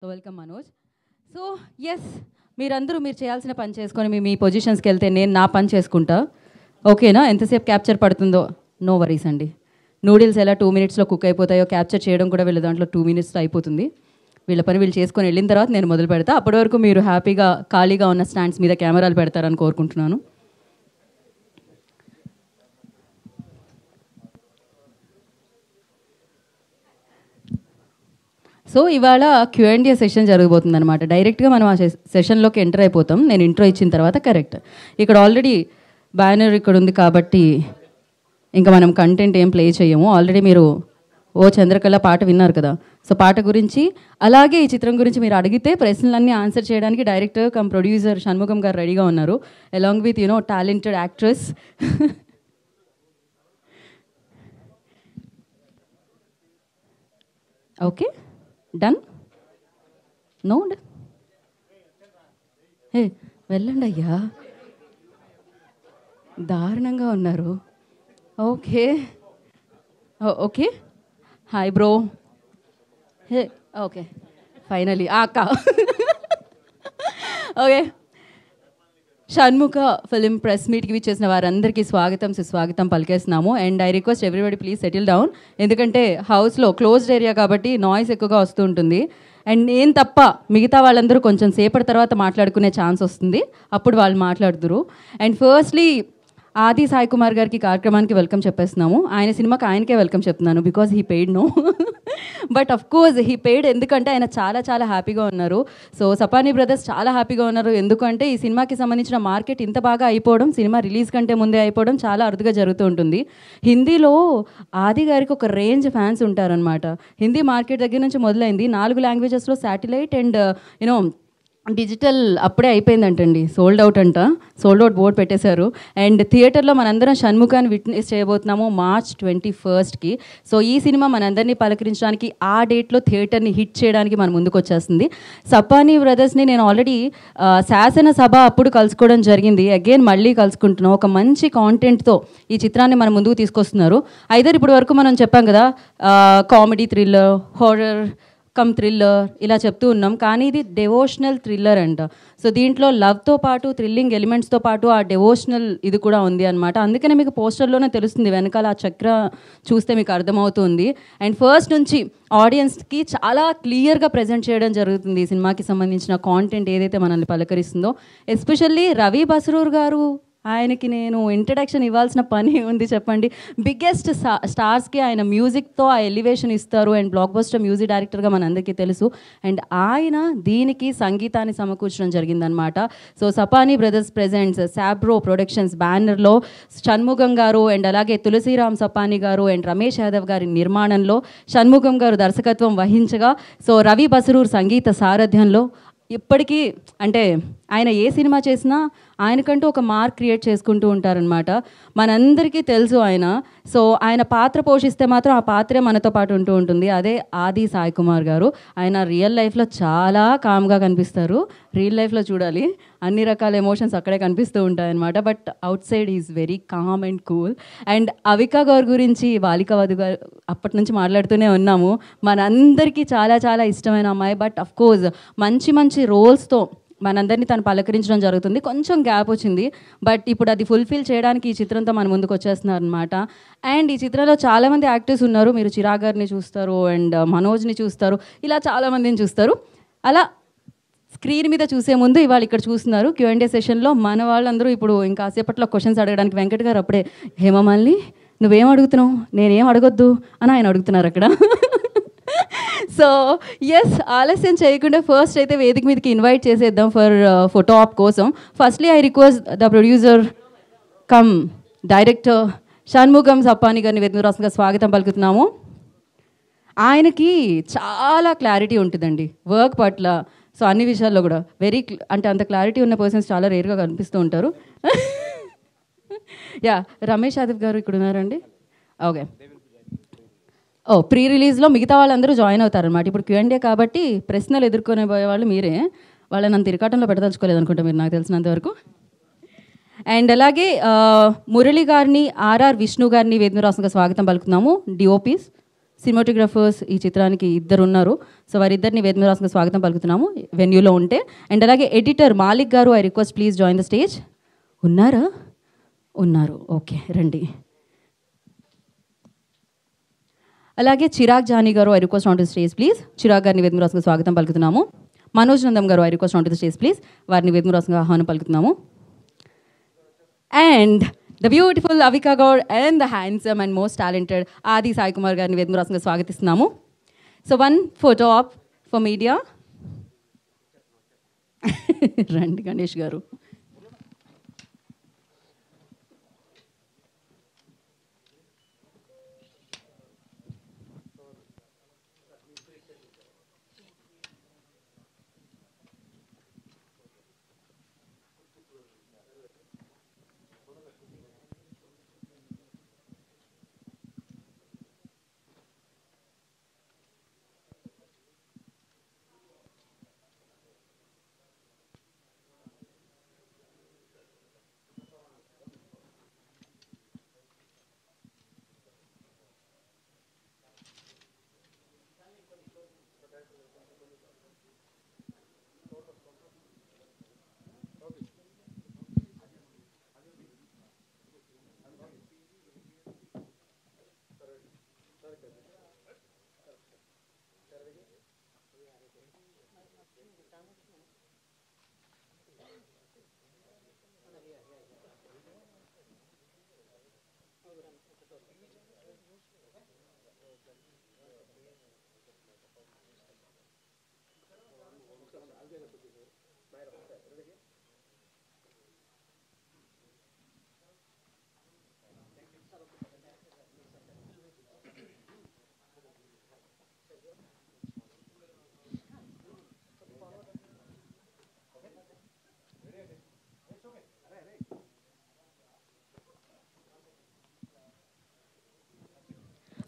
So welcome Manoj. So yes, మీరు చేయాల్సిన పని చేసుకొని మీ పొజిషన్స్కి వెళ్తే నేను నా పని చేసుకుంటా. ఓకేనా? ఎంతసేపు క్యాప్చర్ పడుతుందో నో వరీస్ అండి. నూడిల్స్ ఎలా 2 minutesలో కుక్ అయిపోతాయో క్యాప్చర్ చేయడం కూడా వీళ్ళ దాంట్లో 2 minutesలో అయిపోతుంది. వీళ్ళ పని వీళ్ళు చేసుకొని వెళ్ళిన తర్వాత నేను మొదలు పెడతా. అప్పటి వరకు మీరు హ్యాపీగా ఖాళీగా ఉన్న స్టాండ్స్ మీద కెమెరాలు పెడతారని కోరుకుంటున్నాను. సో ఇవాళ Q&A సెషన్ జరగబోతుంది అనమాట. డైరెక్ట్గా మనం ఆ సెషన్లోకి ఎంటర్ అయిపోతాం. నేను ఇంట్రో ఇచ్చిన తర్వాత. కరెక్ట్, ఇక్కడ ఆల్రెడీ బ్యానర్ ఇక్కడ ఉంది కాబట్టి ఇంకా మనం కంటెంట్ ఏం ప్లే చేయము. ఆల్రెడీ మీరు ఓ చంద్రకళ పాట విన్నారు కదా. సో పాట గురించి అలాగే ఈ చిత్రం గురించి మీరు అడిగితే ప్రశ్నలన్నీ ఆన్సర్ చేయడానికి డైరెక్టర్ కమ్ ప్రొడ్యూసర్ షణ్ముఖం గారు రెడీగా ఉన్నారు, along with talented actress. Okay, done? No, ఏ వెళ్ళండి అయ్యా, దారుణంగా ఉన్నారు. Okay okay, hi bro. Hey okay, finally అక్క. ఓకే, షణ్ముఖ ఫిలిం ప్రెస్ మీట్కి విచ్చేసిన వారందరికీ స్వాగతం సుస్వాగతం పలికేస్తున్నాము. And I request everybody please settle down, ఎందుకంటే హౌస్లో క్లోజ్డ్ ఏరియా కాబట్టి నాయిస్ ఎక్కువగా వస్తూ ఉంటుంది. అండ్ నేను తప్ప మిగతా వాళ్ళందరూ కొంచెం సేపటి తర్వాత మాట్లాడుకునే ఛాన్స్ వస్తుంది, అప్పుడు వాళ్ళు మాట్లాడుతురు. అండ్ ఫస్ట్లీ ఆది సాయి కుమార్ గారికి కార్యక్రమానికి వెల్కమ్ చెప్పేస్తున్నాము. ఆయన సినిమాకి ఆయనకే వెల్కమ్ చెప్తున్నాను, because he paid no, but of course he paid, ఎందుకంటే ఆయన చాలా చాలా హ్యాపీగా ఉన్నారు. సో సపానీ బ్రదర్స్ చాలా హ్యాపీగా ఉన్నారు, ఎందుకంటే ఈ సినిమాకి సంబంధించిన మార్కెట్ ఇంత బాగా అయిపోవడం, సినిమా రిలీజ్ కంటే ముందే అయిపోవడం చాలా అరుదుగా జరుగుతూ ఉంటుంది. హిందీలో ఆది గారికి ఒక రేంజ్ ఫ్యాన్స్ ఉంటారనమాట. హిందీ మార్కెట్ దగ్గర నుంచి మొదలైంది, 4 లాంగ్వేజెస్లో శాటిలైట్ అండ్ డిజిటల్ అప్పుడే అయిపోయిందంటండి, సోల్డ్ అవుట్ అంట, సోల్డ్ అవుట్ బోర్డు పెట్టేశారు. అండ్ థియేటర్లో మనందరం షణ్ముఖాన్ని విట్నెస్ చేయబోతున్నాము March 21st. సో ఈ సినిమా మనందరినీ పలకరించడానికి ఆ డేట్లో థియేటర్ని హిట్ చేయడానికి మన ముందుకు వచ్చేస్తుంది. సపానీ బ్రదర్స్ని నేను ఆల్రెడీ శాసనసభ అప్పుడు కలుసుకోవడం జరిగింది, అగైన్ మళ్ళీ కలుసుకుంటున్నాం. ఒక మంచి కాంటెంట్తో ఈ చిత్రాన్ని మన ముందుకు తీసుకొస్తున్నారు. అయితే ఇప్పటి వరకు మనం చెప్పాం కదా, comedy thriller, horror come thriller ఇలా చెప్తూ ఉన్నాం, కానీ ఇది డెవోషనల్ థ్రిల్లర్ అంట. సో దీంట్లో లవ్తో పాటు థ్రిల్లింగ్ ఎలిమెంట్స్తో పాటు ఆ డెవోషనల్ ఇది కూడా ఉంది అనమాట. అందుకనే మీకు పోస్టర్లోనే తెలుస్తుంది, వెనకాల ఆ చక్ర చూస్తే మీకు అర్థమవుతుంది. అండ్ ఫస్ట్ నుంచి ఆడియన్స్కి చాలా క్లియర్గా ప్రజెంట్ చేయడం జరుగుతుంది ఈ సినిమాకి సంబంధించిన కాంటెంట్ ఏదైతే మనల్ని పలకరిస్తుందో. ఎస్పెషల్లీ రవి బస్రూర్ గారు, ఆయనకి నేను ఇంట్రడక్షన్ ఇవ్వాల్సిన పని ఉంది చెప్పండి. బిగ్గెస్ట్ స్టార్స్కి ఆయన మ్యూజిక్తో ఆ ఎలివేషన్ ఇస్తారు, అండ్ బ్లాక్ బస్టర్ మ్యూజిక్ డైరెక్టర్గా మనందరికీ తెలుసు. అండ్ ఆయన దీనికి సంగీతాన్ని సమకూర్చడం జరిగిందనమాట. సో సపానీ బ్రదర్స్ ప్రెజెంట్స్ శాబ్రో ప్రొడక్షన్స్ బ్యానర్లో షణ్ముఖం గారు అండ్ అలాగే తులసిరామ్ సపానీ గారు అండ్ రమేష్ యాదవ్ గారి నిర్మాణంలో షణ్ముఖం గారు దర్శకత్వం వహించగా, సో రవి బసరూర్ సంగీత సారథ్యంలో ఇప్పటికీ అంటే ఆయన ఏ సినిమా చేసినా ఆయనకంటూ ఒక మార్క్ క్రియేట్ చేసుకుంటూ ఉంటారనమాట. మనందరికీ తెలుసు ఆయన. సో ఆయన పాత్ర పోషిస్తే మాత్రం ఆ పాత్రే మనతో పాటు ఉంటూ ఉంటుంది, అదే ఆది సాయి కుమార్ గారు. ఆయన రియల్ లైఫ్లో చాలా కామ్గా కనిపిస్తారు, రియల్ లైఫ్లో చూడాలి, అన్ని రకాల ఎమోషన్స్ అక్కడే కనిపిస్తూ ఉంటాయన్నమాట. But out side is very calm and cool. And Avika గారి గురించి బాలిక వధు గారు అప్పటి నుంచి మాట్లాడుతూనే ఉన్నాము, మనందరికీ చాలా చాలా ఇష్టమైన అమ్మాయి. బట్ అఫ్ కోర్స్ మంచి మంచి రోల్స్తో మనందరినీ తను పలకరించడం జరుగుతుంది. కొంచెం గ్యాప్ వచ్చింది, బట్ ఇప్పుడు అది ఫుల్ఫిల్ చేయడానికి ఈ చిత్రంతో మన ముందుకు వచ్చేస్తున్నారు అనమాట. అండ్ ఈ చిత్రంలో చాలామంది యాక్టర్స్ ఉన్నారు. మీరు చిరాగ్ గారిని చూస్తారు, అండ్ మనోజ్ని చూస్తారు, ఇలా చాలామందిని చూస్తారు. అలా స్క్రీన్ మీద చూసే ముందు ఇవాళ ఇక్కడ చూస్తున్నారు Q&A సెషన్లో మన వాళ్ళందరూ ఇప్పుడు ఇంకా సేపట్లో క్వశ్చన్స్ అడగడానికి వెంకట్ గారు అప్పుడే హేమమాలిని నువ్వేం అడుగుతున్నావు, నేనేం అడగొద్దు అని ఆయన అడుగుతున్నారు అక్కడ. సో ఎస్, ఆలస్యం చేయకుండా ఫస్ట్ అయితే వేదిక మీదకి ఇన్వైట్ చేసేద్దాం ఫర్ ఫోటో ఆప్ కోసం. Firstly I request the producer cum director Shanmukham Sappani గారిని వేదిక రాష్ట్రంగా స్వాగతం పలుకుతున్నాము. ఆయనకి చాలా క్లారిటీ ఉంటుందండి వర్క్ పట్ల. సో అన్ని విషయాల్లో కూడా అంటే అంత క్లారిటీ ఉన్న పర్సన్స్ చాలా రేర్గా కనిపిస్తూ ఉంటారు. యా, రమేష్ యాదవ్ గారు ఇక్కడ ఉన్నారండి. ఓకే, ప్రీ రిలీజ్లో మిగతా వాళ్ళందరూ జాయిన్ అవుతారనమాట. ఇప్పుడు Q&A కాబట్టి ప్రశ్నలు ఎదుర్కొనే పోయే వాళ్ళు మీరే, వాళ్ళని అంత ఇరకాటంలో పెట్టదలుచుకోలేదు అనుకుంటా మీరు, నాకు తెలిసినంతవరకు. అండ్ అలాగే మురళి గారిని, ఆర్ఆర్ విష్ణు గారిని వేదిక రాష్ట్రంగా స్వాగతం పలుకుతున్నాము, డిఓపీస్. సినిమాటోగ్రఫర్స్ ఈ చిత్రానికి ఇద్దరు ఉన్నారు. సో వారిద్దరిని వేదిక మీద రాసిన స్వాగతం పలుకుతున్నాము వెన్యూలో ఉంటే. అండ్ అలాగే ఎడిటర్ మాలిక్ గారు, I request please join the stage. ఉన్నారా? ఉన్నారు. ఓకే, రండి. అలాగే చిరాగ్ జానీ గారు, I request on to the stage please. Chirag గారిని వేదిక మీద రాసిన స్వాగతం పలుకుతున్నాము. మనోజ్ నందం గారు, I request on to the stage please. వారిని వేదిక మీద రాసిన ఆహ్వానం పలుకుతున్నాము. And the beautiful Avika Gaur and the handsome and most talented Adi Sai Kumar గారిని వేదిక మీద రాసిన స్వాగతిస్తున్నాము. So one photo op for media. రండి గణేష్ గారు.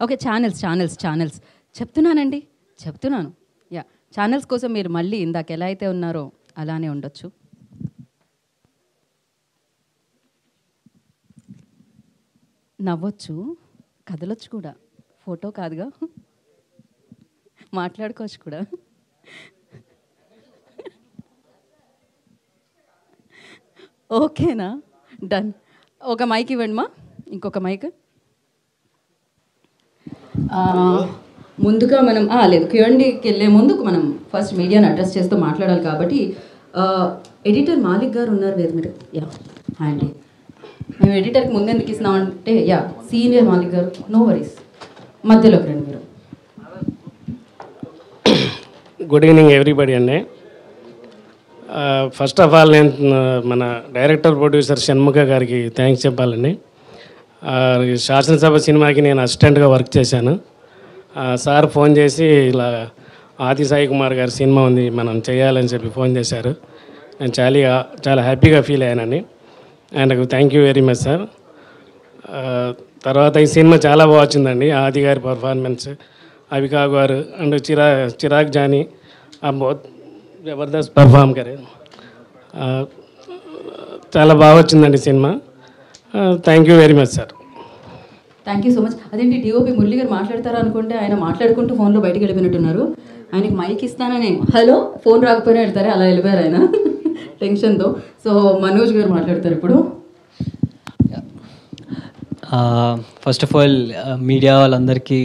ఓకే, ఛానల్స్ చెప్తున్నాను. యా, ఛానల్స్ కోసం మీరు మళ్ళీ ఇందాక ఎలా అయితే ఉన్నారో అలానే ఉండొచ్చు. నవ్వచ్చు, కదలొచ్చు కూడా, ఫోటో కాదుగా, మాట్లాడుకోవచ్చు కూడా. ఓకేనా? డన్. ఒక మైక్ ఇవ్వండి మా, ఇంకొక మైక్. ముందుగా మనం లేదు, క్యూఎండ్కి వెళ్ళే ముందు మనం ఫస్ట్ మీడియాని అడ్రస్ చేస్తూ మాట్లాడాలి కాబట్టి ఎడిటర్ మాలిక్ గారు ఉన్నారు వేరు మీరు. యా అండి, మేము ఎడిటర్కి ముందు ఎందుకు ఇస్తున్నామంటే సీనియర్ మాలిక్ గారు, నో వరీస్, మధ్యలోకి రండి మీరు. గుడ్ ఈవినింగ్ ఎవ్రీబడి అండి. ఫస్ట్ ఆఫ్ ఆల్ నేను మన డైరెక్టర్ ప్రొడ్యూసర్ షణ్ముఖ గారికి థ్యాంక్స్ చెప్పాలండి. శాసనసభ సినిమాకి నేను అసిస్టెంట్గా వర్క్ చేశాను. సార్ ఫోన్ చేసి ఇలా ఆది సాయి కుమార్ గారి సినిమా ఉంది మనం చేయాలని చెప్పి ఫోన్ చేశారు. నేను చాలా హ్యాపీగా ఫీల్ అయ్యానండి. ఆయనకు thank you very much sir. తర్వాత ఈ సినిమా చాలా బాగా వచ్చిందండి. ఆది గారి పర్ఫార్మెన్స్, అవికా గారు అండ్ చిరాగ్ జానీ బహుత్ జబర్దస్త్ పర్ఫామ్ కరే. చాలా బాగా వచ్చిందండి cinema. Thank you very much sir. Thank you so much. అదేంటి డిఓపి మురళి గారు మాట్లాడతారు అనుకుంటే ఆయన మాట్లాడుకుంటూ ఫోన్లో బయటకు వెళ్ళిపోయినట్టున్నారు. ఆయనకి మైక్ ఇస్తానని హలో ఫోన్ రాకపోయినా వెళ్తారే, అలా వెళ్ళిపోయారు ఆయన టెన్షన్తో. సో మనోజ్ గారు మాట్లాడతారు ఇప్పుడు. ఫస్ట్ ఆఫ్ ఆల్ మీడియా వాళ్ళందరికీ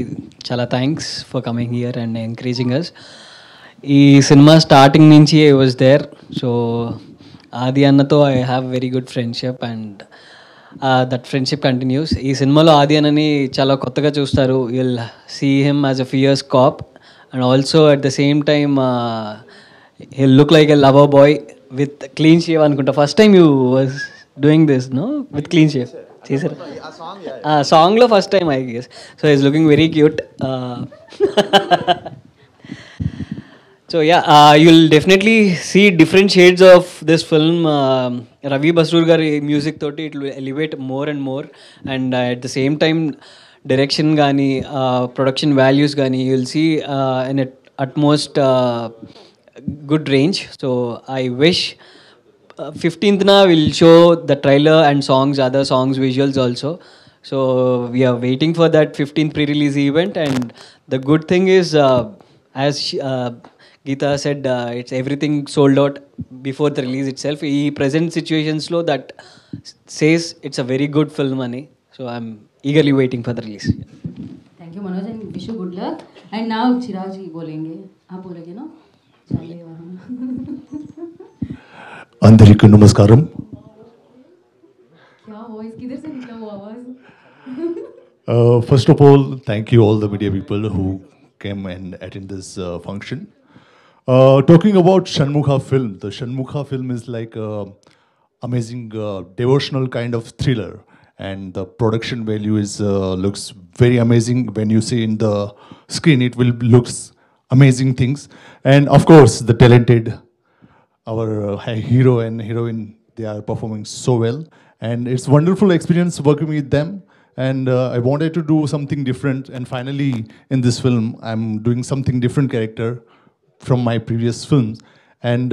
చాలా thanks for coming here and encouraging us. ఈ సినిమా స్టార్టింగ్ నుంచి I was there. So Aadi అన్నతో I have very good friendship and that friendship continues. ఈ సినిమాలో ఆది అన్నని చాలా కొత్తగా చూస్తారు. You'll see him as a fierce cop and also at the same time he'll look like a lover boy with clean shave అనుకుంటా. First time you was doing this no with clean shave చేశారు సాంగ్లో first time I guess. So is looking very cute. So yeah, you'll definitely see different shades of this film. Ravi Basrur gari music toti it will elevate more and more, and at the same time direction gani production values gani you'll see in utmost good range. So I wish 15th na will show the trailer and songs, other songs, visuals also. So we are waiting for that 15th pre-release event, and The good thing is, Geeta said, it's everything sold out before the release itself. In present situations, lo, that says it's a very good film, ani. So I'm eagerly waiting for the release. Thank you, Manoj, and wish you good luck. And now Chirag ji बोलेंगे. आप बोलेंगे ना? चलिए वहाँ. అందరికీ నమస్కారం. क्या voice किधर से निकला वो आवाज? First of all, thank you all the media people who came and attend this function. Talking about Shanmugha film, the Shanmugha film is like a amazing devotional kind of thriller, and the production value is looks very amazing. When you see in the screen, it will looks amazing things, and of course the talented our hero and heroine, they are performing so well, and it's wonderful experience working with them. And I wanted to do something different, and finally in this film I'm doing something different character from my previous films. And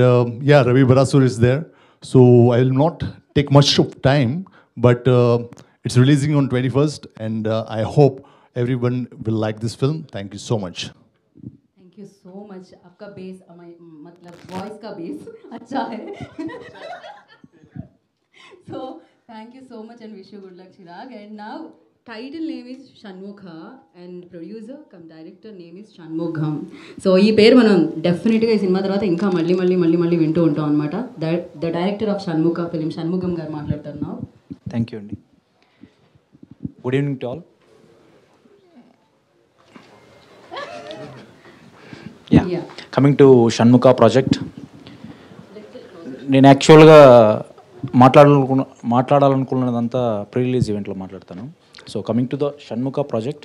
yeah, Ravi Barasur is there, so I will not take much of time, but it's releasing on 21st, and I hope everyone will like this film. Thank you so much. Thank you so much. आपका base मतलब voice का base अच्छा है. So thank you so much and wish you good luck, Chirag. And now title name is Shanmugha and producer come director name is Shanmugham. So ఈ పేరు మనం డెఫినెట్గా ఈ సినిమా తర్వాత ఇంకా మళ్ళీ వింటూ ఉంటాం అనమాట. The director of Shanmukha film Shanmukham గారు మాట్లాడతారు now. Thank you, Andy. Good evening to all. Yeah. Coming to Shanmugha project. నేను యాక్చువల్గా మాట్లాడాలనుకున్నదంతా ప్రీ రిలీజ్ ఈవెంట్లో మాట్లాడతాను. So coming to the Shanmukha project,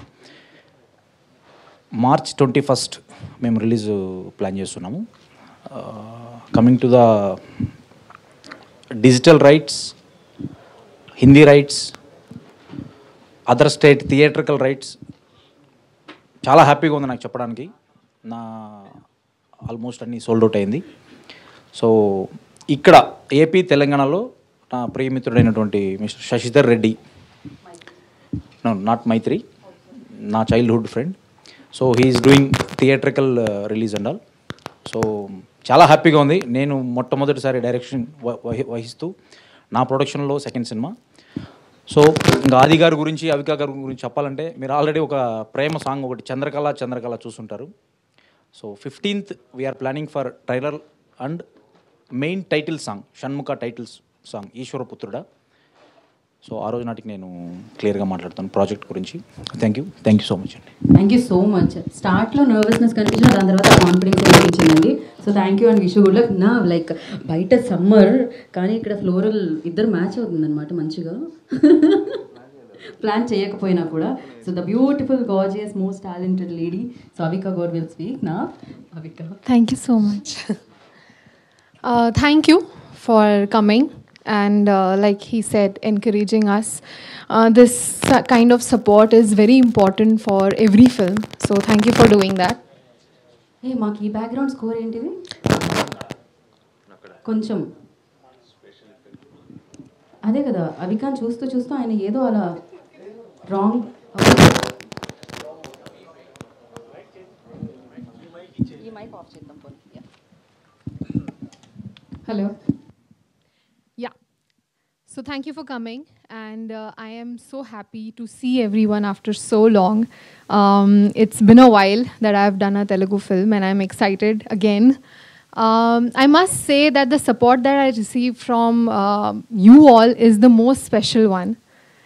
March 21st మేము రిలీజ్ ప్లాన్ చేస్తున్నాము. Coming to the digital rights, Hindi rights, other state theatrical rights, చాలా హ్యాపీగా ఉంది నాకు చెప్పడానికి. నా ఆల్మోస్ట్ అన్నీ సోల్డ్ అవుట్ అయింది. సో ఇక్కడ ఏపీ తెలంగాణలో నా ప్రియమిత్రుడైనటువంటి mister Shashidhar Reddy, no not Mythri, నా childhood friend. So he's doing theatrical release and all. So చాలా హ్యాపీగా ఉంది. నేను మొట్టమొదటిసారి డైరెక్షన్ వహిస్తూ నా ప్రొడక్షన్లో సెకండ్ సినిమా. సో ఇంకా ఆది గారి గురించి, అవికా గారి గురించి చెప్పాలంటే, మీరు ఆల్రెడీ ఒక ప్రేమ సాంగ్ ఒకటి చంద్రకళ చూసుంటారు. So 15th we're planning for trailer and main title song, Shanmukha titles song ఈశ్వరపుత్రుడా. సో ఆ రోజు నాటికి నేను క్లియర్గా మాట్లాడతాను ప్రాజెక్ట్ గురించి. థ్యాంక్ యూ సో మచ్ అండి. Thank you so much. స్టార్ట్లో నర్వస్నెస్ కనిపించిన, దాని తర్వాత కాన్ఫిడెన్స్ కనిపించిందండి. So thank you and wish good luck. నా లైక్ బయట సమ్మర్ కానీ ఇక్కడ ఫ్లోరల్ ఇద్దరు మ్యాచ్ అవుతుందన్నమాట మంచిగా, ప్లాన్ చేయకపోయినా కూడా. So the beautiful gorgeous most talented lady, so Avika Gaur will speak నా. Avika, thank you so much. Thank you for coming and like he said, encouraging us. This kind of support is very important for every film, so thank you for doing that. ఏ మాకు ఈ background score ఏంటిది కొంచెం అదే కదా, అవికాన్ చూస్తూ ఆయన ఏదో అలా wrong. Hello. Yeah. So thank you for coming, and I am so happy to see everyone after so long. It's been a while that I've done a Telugu film, and I'm excited again. I must say that the support that I receive from you all is the most special one.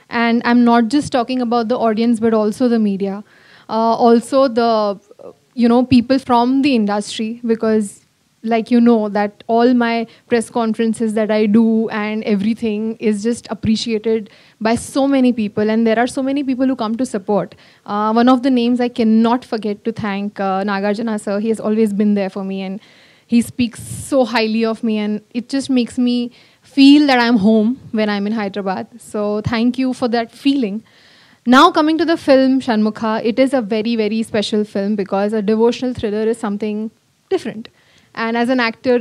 And I'm not just talking about the audience, but also the media. Also the, people from the industry, because like that all my press conferences that I do and everything is just appreciated by so many people, and there are so many people who come to support. One of the names I cannot forget to thank, Nagarjuna sir. He has always been there for me, and he speaks so highly of me, and it just makes me feel that I'm home when I'm in Hyderabad. So thank you for that feeling. Now coming to the film Shanmugha, it is a very, very special film because a devotional thriller is something different. And as an actor,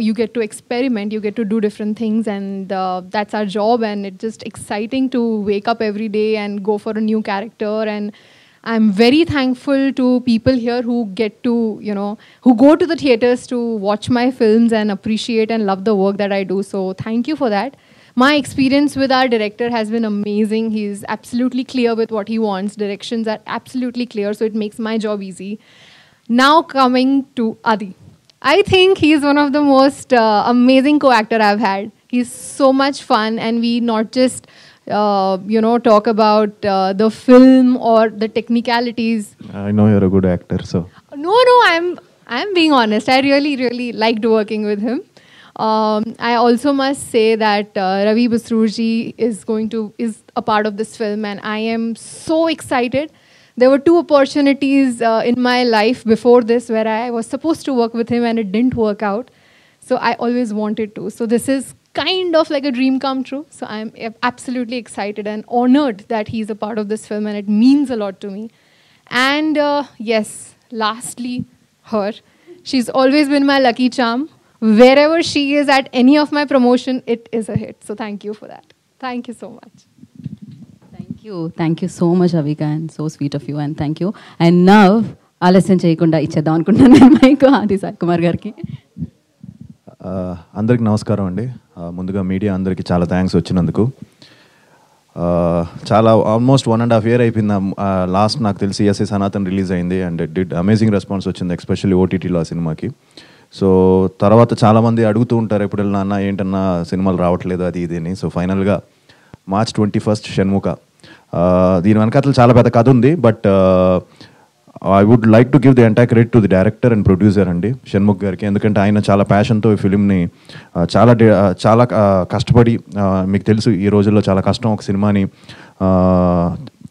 you get to experiment, you get to do different things, and that's our job. And it's just exciting to wake up every day and go for a new character. And I'm very thankful to people here who get to, who go to the theaters to watch my films and appreciate and love the work that I do. So thank you for that. My experience with our director has been amazing. He's absolutely clear with what he wants. Directions are absolutely clear, so it makes my job easy. Now coming to Adi. I think he's one of the most amazing co-actor I've had. He's so much fun, and we not just talk about the film or the technicalities. I know you're a good actor, so. No, I'm being honest. I really, really liked working with him. I also must say that Ravi Basrurji is a part of this film, and I am so excited. There were 2 opportunities in my life before this where I was supposed to work with him and it didn't work out. So I always wanted to. So this is kind of like a dream come true. So I'm absolutely excited and honored that he's a part of this film, and it means a lot to me. And yes, lastly, her. She's always been my lucky charm. Wherever she is at any of my promotion, it is a hit. So thank you for that. Thank you so much. Thank you so much, Avika, and so sweet of you, and thank you. And now, ఆలస్యం చేయకుండా ఇచ్చేద్దాం అనుకుంటున్నాను నేను mic ఆది సాయి కుమార్ గారికి. అందరికి నమస్కారం అండి. ముందుగా మీడియా అందరికీ చాలా థ్యాంక్స్ వచ్చినందుకు. చాలా ఆల్మోస్ట్ 1.5 year అయిపోయింది. లాస్ట్ నాకు తెలిసి ఎస్ఏ సనాతన్ రిలీజ్ అయింది, అండ్ డిడ్ అమేజింగ్ రెస్పాన్స్ వచ్చింది, ఎస్పెషల్లీ ఓటీటీలో ఆ సినిమాకి. సో తర్వాత చాలామంది అడుగుతూ ఉంటారు ఎప్పుడు వెళ్ళినా అన్న ఏంటన్నా సినిమాలు రావట్లేదు అది ఇది అని. సో ఫైనల్గా March 21st షణ్ముఖ. దీని వెనకాతలు చాలా పెద్ద కథ ఉంది, but I would like to give the entire credit to the director and producer అండి షణ్ముఖ్ గారికి. ఎందుకంటే ఆయన చాలా ప్యాషన్తో ఈ ఫిలింని చాలా కష్టపడి, మీకు తెలుసు ఈ రోజుల్లో చాలా కష్టం ఒక సినిమాని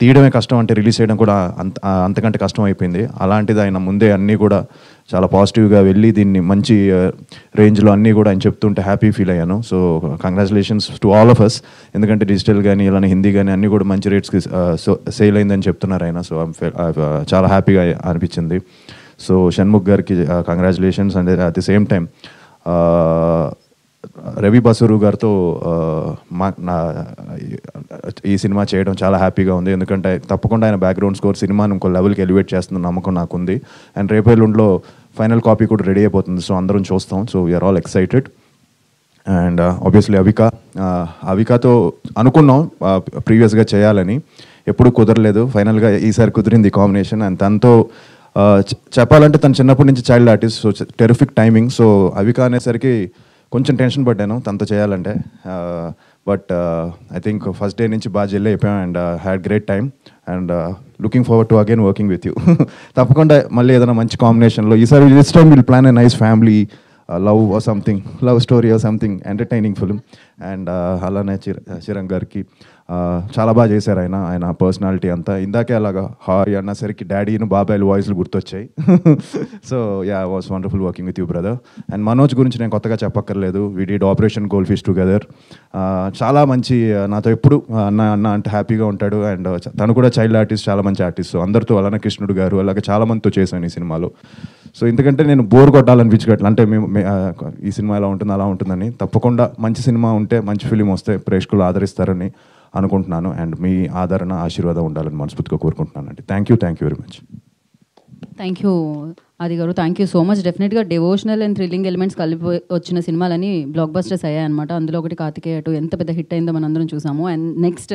తీయడమే కష్టం అంటే రిలీజ్ చేయడం కూడా అంతకంటే కష్టం అయిపోయింది. అలాంటిది ఆయన ముందే అన్నీ కూడా చాలా పాజిటివ్గా వెళ్ళి దీన్ని మంచి రేంజ్లో అన్నీ కూడా ఆయన చెప్తుంటే హ్యాపీ ఫీల్ అయ్యాను. So congratulations to all of us. ఎందుకంటే డిజిటల్ కానీ ఇలానే హిందీ కానీ అన్నీ కూడా మంచి రేట్స్కి సేల్ అయిందని చెప్తున్నారు ఆయన. సో చాలా హ్యాపీగా అనిపించింది. సో షణ్ముఖ్ గారికి congratulations. And at the same time Ravi Basrur గారితో ఈ సినిమా చేయడం చాలా హ్యాపీగా ఉంది. ఎందుకంటే తప్పకుండా ఆయన బ్యాక్గ్రౌండ్ స్కోర్ సినిమాని ఇంకో లెవెల్కి ఎలివేట్ చేస్తున్న నమ్మకం నాకుంది. అండ్ రేపు ఎల్లుండిలో ఫైనల్ కాపీ కూడా రెడీ అయిపోతుంది. సో అందరం చూస్తాం. So we're all excited. And obviously అవికాతో అనుకున్నాం ప్రీవియస్గా చేయాలని, ఎప్పుడు కుదరలేదు. ఫైనల్గా ఈసారి కుదిరింది కాంబినేషన్. అండ్ తనతో చెప్పాలంటే తను చిన్నప్పటి నుంచి child artist, so terrific timing. So Avika అనేసరికి కొంచెం టెన్షన్ పడ్డాను తనతో చేయాలంటే, but I think first day నుంచి బాగా జెల్ అయిపోయాం and had great time. And looking forward to again working with you. తప్పకుండా మళ్ళీ ఏదైనా మంచి కాంబినేషన్లో ఈసారి this time will plan a nice family love or something, love story or something entertaining film. And అలానే చిరంగ్ గారికి చాలా బాగా చేశారు ఆయన పర్సనాలిటీ అంతా. ఇందాకే అలాగా హాయ్ అన్నసరికి డాడీను బాబాయ్లు వాయిస్లు గుర్తొచ్చాయి. So yeah was wonderful working with you brother. And Manoj గురించి నేను కొత్తగా చెప్పక్కర్లేదు. We did operation gold fish together. చాలా మంచి, నాతో ఎప్పుడు అన్న అంటే హ్యాపీగా ఉంటాడు. అండ్ తను కూడా చైల్డ్ ఆర్టిస్ట్, చాలా మంచి ఆర్టిస్ట్. సో అందరితో అలానే కృష్ణుడు గారు అలాగే చాలా మందితో చేశాను ఈ సినిమాలో. సో ఎందుకంటే నేను బోర్ కొట్టాలనిపించగట్ల, అంటే మేము ఈ సినిమా ఎలా ఉంటుంది అలా ఉంటుందని. తప్పకుండా మంచి సినిమా ఉంటే, మంచి ఫిలిం వస్తే ప్రేక్షకులు ఆదరిస్తారని అనుకుంటున్నాను. అండ్ మీ ఆదరణ ఆశీర్వాదం ఉండాలని మనస్ఫూర్తిగా కోరుకుంటున్నాను అండి. Thank you very much. Thank you ఆది గారు, థ్యాంక్ యూ సో మచ్. డెఫినెట్గా డివోషనల్ అండ్ థ్రిల్లింగ్ ఎలిమెంట్స్ కలిపి వచ్చిన సినిమాలని బ్లాక్ బస్టర్స్ అయ్యాయన్నమాట. అందులో ఒకటి కార్తికేయ 2 ఎంత పెద్ద హిట్ అయిందో మనందరం చూసాము. And next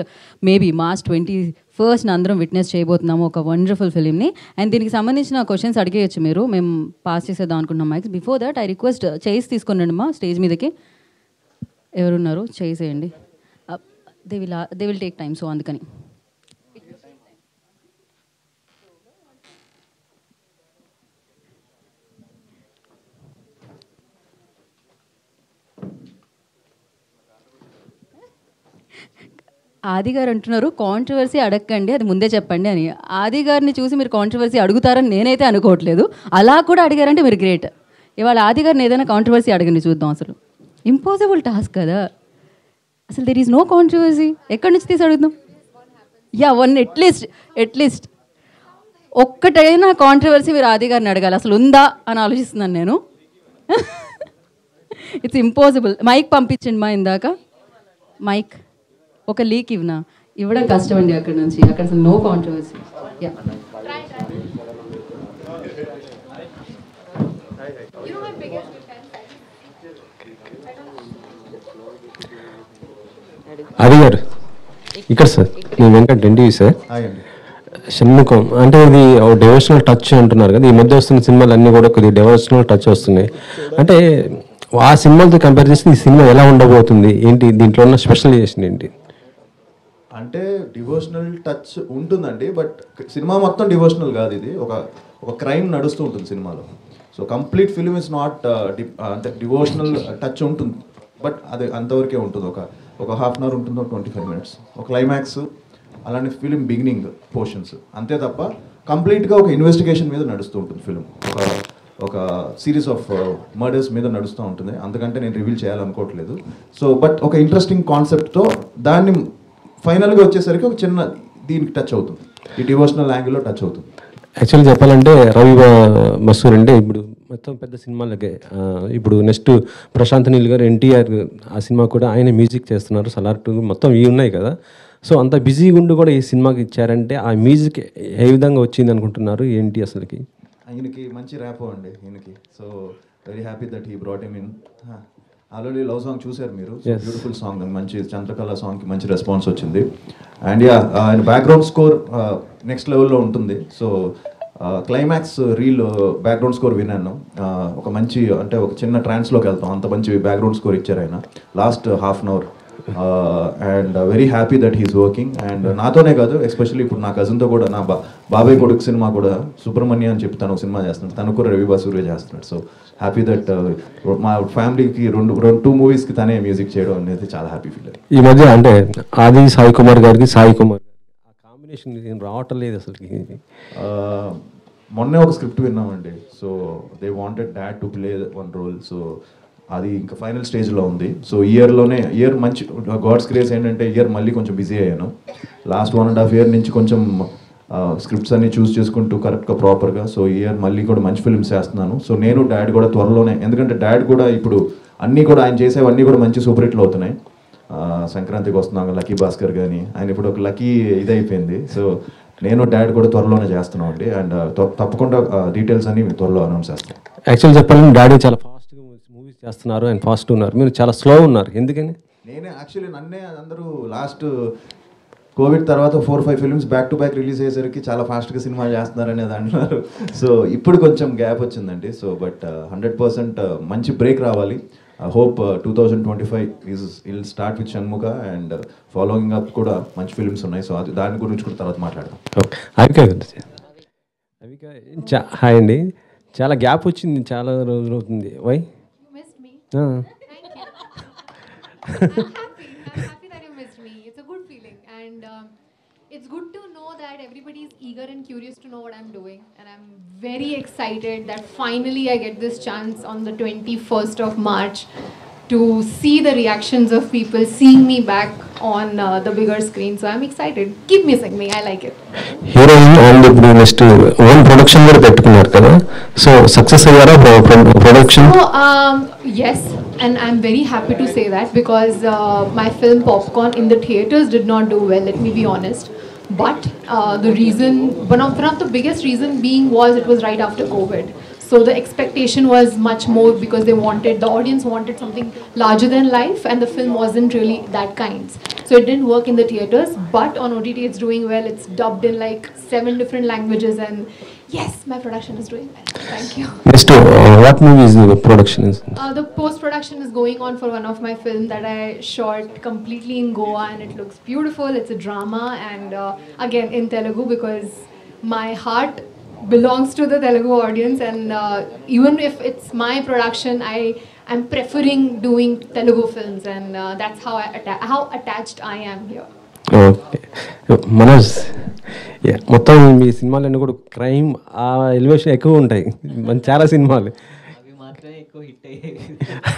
maybe March 21st అందరం విట్నెస్ చేయబోతున్నాము ఒక వండర్ఫుల్ ఫిలింని. అండ్ దీనికి సంబంధించిన క్వశ్చన్స్ అడిగేయచ్చు మీరు, మేము పాస్ చేసేద్దాం అనుకుంటున్నాం mics. Before that I request chairs తీసుకుని మా స్టేజ్ మీదకి. ఎవరున్నారు చేసేయండి. They will take time, so అందుకని. ఆది గారు అంటున్నారు కాంట్రవర్సీ అడగండి, అది ముందే చెప్పండి అని. ఆది గారిని చూసి మీరు కాంట్రవర్సీ అడుగుతారని నేనైతే అనుకోవట్లేదు. అలా కూడా అడిగారంటే మీరు గ్రేట్. ఇవాళ ఆది గారిని ఏదైనా కాంట్రవర్సీ అడగండి చూద్దాం. అసలు ఇంపాసిబుల్ టాస్క్ కదా అసలు. There is no controversy. ఎక్కడి నుంచి తీసి అడుగుదాం? యా వన్ అట్లీస్ట్ ఒక్కటైనా కాంట్రవర్సీ మీరు ఆది గారిని అడగాలి. అసలు ఉందా అని ఆలోచిస్తున్నాను నేను. It's impossible. మైక్ పంపించండి మా ఇందాక. మైక్ ఒక లీక్ ఇవ్వడం కష్టం అండి. అక్కడ నుంచి అక్కడ అసలు no controversy. Yeah. You know my biggest అది గారు ఇక్కడ సార్ నేను వెంకట్ ఎన్టీవీ సార్. షణ్ముఖం అంటే ఇది డెవోషనల్ టచ్ అంటున్నారు కదా, ఈ మధ్య వస్తున్న సినిమాలు అన్నీ కూడా కొద్దిగా డెవోషనల్ టచ్ వస్తున్నాయి. అంటే ఆ సినిమాలతో కంపేర్ చేస్తే ఈ సినిమా ఎలా ఉండబోతుంది, ఏంటి దీంట్లో ఉన్న స్పెషలైజేషన్ ఏంటి? అంటే డివోషనల్ టచ్ ఉంటుందండి, బట్ సినిమా మొత్తం డివోషనల్ కాదు. ఇది ఒక క్రైమ్ నడుస్తూ ఉంటుంది సినిమాలో. So complete film is not అంటే డివోషనల్ టచ్ ఉంటుంది, బట్ అది అంతవరకే ఉంటుంది. ఒక హాఫ్ అన్ అవర్ ఉంటుందో 25 minutes ఒక క్లైమాక్స్, అలానే ఫిలిం బిగినింగ్ పోర్షన్స్, అంతే తప్ప కంప్లీట్గా ఒక ఇన్వెస్టిగేషన్ మీద నడుస్తూ ఉంటుంది ఫిలిం. ఒక సిరీస్ ఆఫ్ మర్డర్స్ మీద నడుస్తూ ఉంటుంది. అందుకంటే నేను రివీల్ చేయాలనుకోవట్లేదు. సో బట్ ఒక ఇంట్రెస్టింగ్ కాన్సెప్ట్తో దాన్ని ఫైనల్గా వచ్చేసరికి ఒక చిన్న దీనికి టచ్ అవుతుంది, ఈ డివోషనల్ యాంగిల్లో టచ్ అవుతుంది. యాక్చువల్లీ చెప్పాలంటే రవి మసూర్ అంటే ఇప్పుడు మొత్తం పెద్ద సినిమాలకే ఇప్పుడు నెక్స్ట్ ప్రశాంత్ నీల్ గారు ఎన్టీఆర్ ఆ సినిమా కూడా ఆయన మ్యూజిక్ చేస్తున్నారు. సలార్ 2 మొత్తం ఇవి ఉన్నాయి కదా. సో అంత బిజీగా ఉండి కూడా ఈ సినిమాకి ఇచ్చారంటే ఆ మ్యూజిక్ ఏ విధంగా వచ్చింది అనుకుంటున్నారు, ఏంటి అసలుకి? ఆయనకి మంచి ర్యాపో అండి ఈయనకి. So very happy that he brought him in. Already love song చూసారు మీరు, బ్యూటిఫుల్ సాంగ్, మంచి చంద్రకళ సాంగ్కి మంచి రెస్పాన్స్ వచ్చింది. అండ్ యా ఆయన బ్యాక్గ్రౌండ్ స్కోర్ నెక్స్ట్ లెవెల్లో ఉంటుంది. So climax reel background score విన్నాను. ఒక మంచి అంటే ఒక చిన్న ట్రాన్స్లోకి వెళ్తాం, అంత మంచి బ్యాక్గ్రౌండ్ స్కోర్ ఇచ్చారు ఆయన last half an hour. And very happy that he's working. And నాతోనే కాదు, ఎస్పెషల్లీ ఇప్పుడు నా కజిన్తో కూడా, నా బాబాయ్ కొడుకు సినిమా కూడా సుబ్రహ్మణ్య అని చెప్పి తను సినిమా చేస్తున్నాడు, తను కూడా రవి బసూరే చేస్తున్నాడు. సో హ్యాపీ దట్ మా ఫ్యామిలీకి 2 మూవీస్కి తనే మ్యూజిక్ చేయడం అనేది చాలా హ్యాపీ ఫీల్ అయ్యింది. ఈ మధ్య అంటే ఆది సాయి కుమార్ గారికి సాయి కుమార్ ఆ కాంబినేషన్ రావటం లేదు అసలుకి. మొన్నే ఒక స్క్రిప్ట్ విన్నామండి. So they wanted dad to play one role. So అది ఇంకా ఫైనల్ స్టేజ్లో ఉంది. సో ఇయర్ మంచి గాడ్స్ గ్రేస్ ఏంటంటే ఇయర్ మళ్ళీ కొంచెం బిజీ అయ్యాను. లాస్ట్ 1.5 year నుంచి కొంచెం స్క్రిప్ట్స్ అన్ని చూస్ చేసుకుంటూ కరెక్ట్గా ప్రాపర్గా. సో ఇయర్ మళ్ళీ కూడా మంచి ఫిల్మ్స్ చేస్తున్నాను. సో నేను డాడ్ కూడా త్వరలోనే, ఎందుకంటే డాడ్ కూడా ఇప్పుడు అన్నీ కూడా ఆయన చేసేవన్నీ కూడా మంచి సూపర్ హిట్లు అవుతున్నాయి. సంక్రాంతికి వస్తున్నాం లక్కీ భాస్కర్ కానీ, ఆయన ఇప్పుడు ఒక లక్కీ ఇదైపోయింది. సో నేను డాడ్ కూడా త్వరలోనే చేస్తున్నాం అండి. అండ్ తప్పకుండా డీటెయిల్స్ అన్ని త్వరలో అనౌన్స్ చేస్తాను. యాక్చువల్ చెప్పాలంటే డాడీ చాలా ఫాస్ట్గా మూవీస్ చేస్తున్నారు, అండ్ ఫాస్ట్ ఉన్నారు, మీరు చాలా స్లో ఉన్నారు, ఎందుకని? నేనే యాక్చువల్లీ నన్నే అందరూ లాస్ట్ కోవిడ్ తర్వాత 4-5 films back to back release అయ్యేసరికి చాలా ఫాస్ట్గా సినిమా చేస్తున్నారనేది అంటున్నారు. సో ఇప్పుడు కొంచెం గ్యాప్ వచ్చిందండి. సో బట్ 100% మంచి బ్రేక్ రావాలి. I hope 2025 will start with Shanmuga and following up కూడా మంచి ఫిల్మ్స్ ఉన్నాయి. సో దాని గురించి కూడా తర్వాత మాట్లాడదాం. అవిక హాయ్ అండి. చాలా గ్యాప్ వచ్చింది, చాలా రోజులు అవుతుంది. Why? I'm happy that you missed me. It's a good feeling, and it's good to know that everybody is eager and curious to know what I'm doing, and I'm very excited that finally I get this chance on the 21st of March to see the reactions of people seeing me back on the bigger screen. So I'm excited. Keep missing me. I like it. Heroine and ఇప్పుడు next own production కూడా పెట్టుకున్నారు కదా, so success అయ్యారా production? Yes, and I'm very happy to say that because my film Popcorn in the theaters did not do well, let me be honest. But the reason, one of the biggest reason being was it was right after COVID. So the expectation was much more because the audience wanted something larger than life, and the film wasn't really that kind. So it didn't work in the theaters, but on OTT it's doing well. It's dubbed in like 7 different languages, and yes, my production is doing well. Thank you. Next, what movie is the production is? The post-production is going on for one of my films that I shot completely in Goa, and it looks beautiful. It's a drama, and again in Telugu because my heart belongs to the Telugu audience, and even if it's my production, I'm preferring doing Telugu films, and that's how attached I am here. Okay Manoj, మొత్తం మీ సినిమాలన్నీ కూడా crime ఆ elevation ఎక్కువ ఉంటాయి, చాలా సినిమాలు అవి మాత్రమే ఎక్కువ హిట్ అయ్యాయి.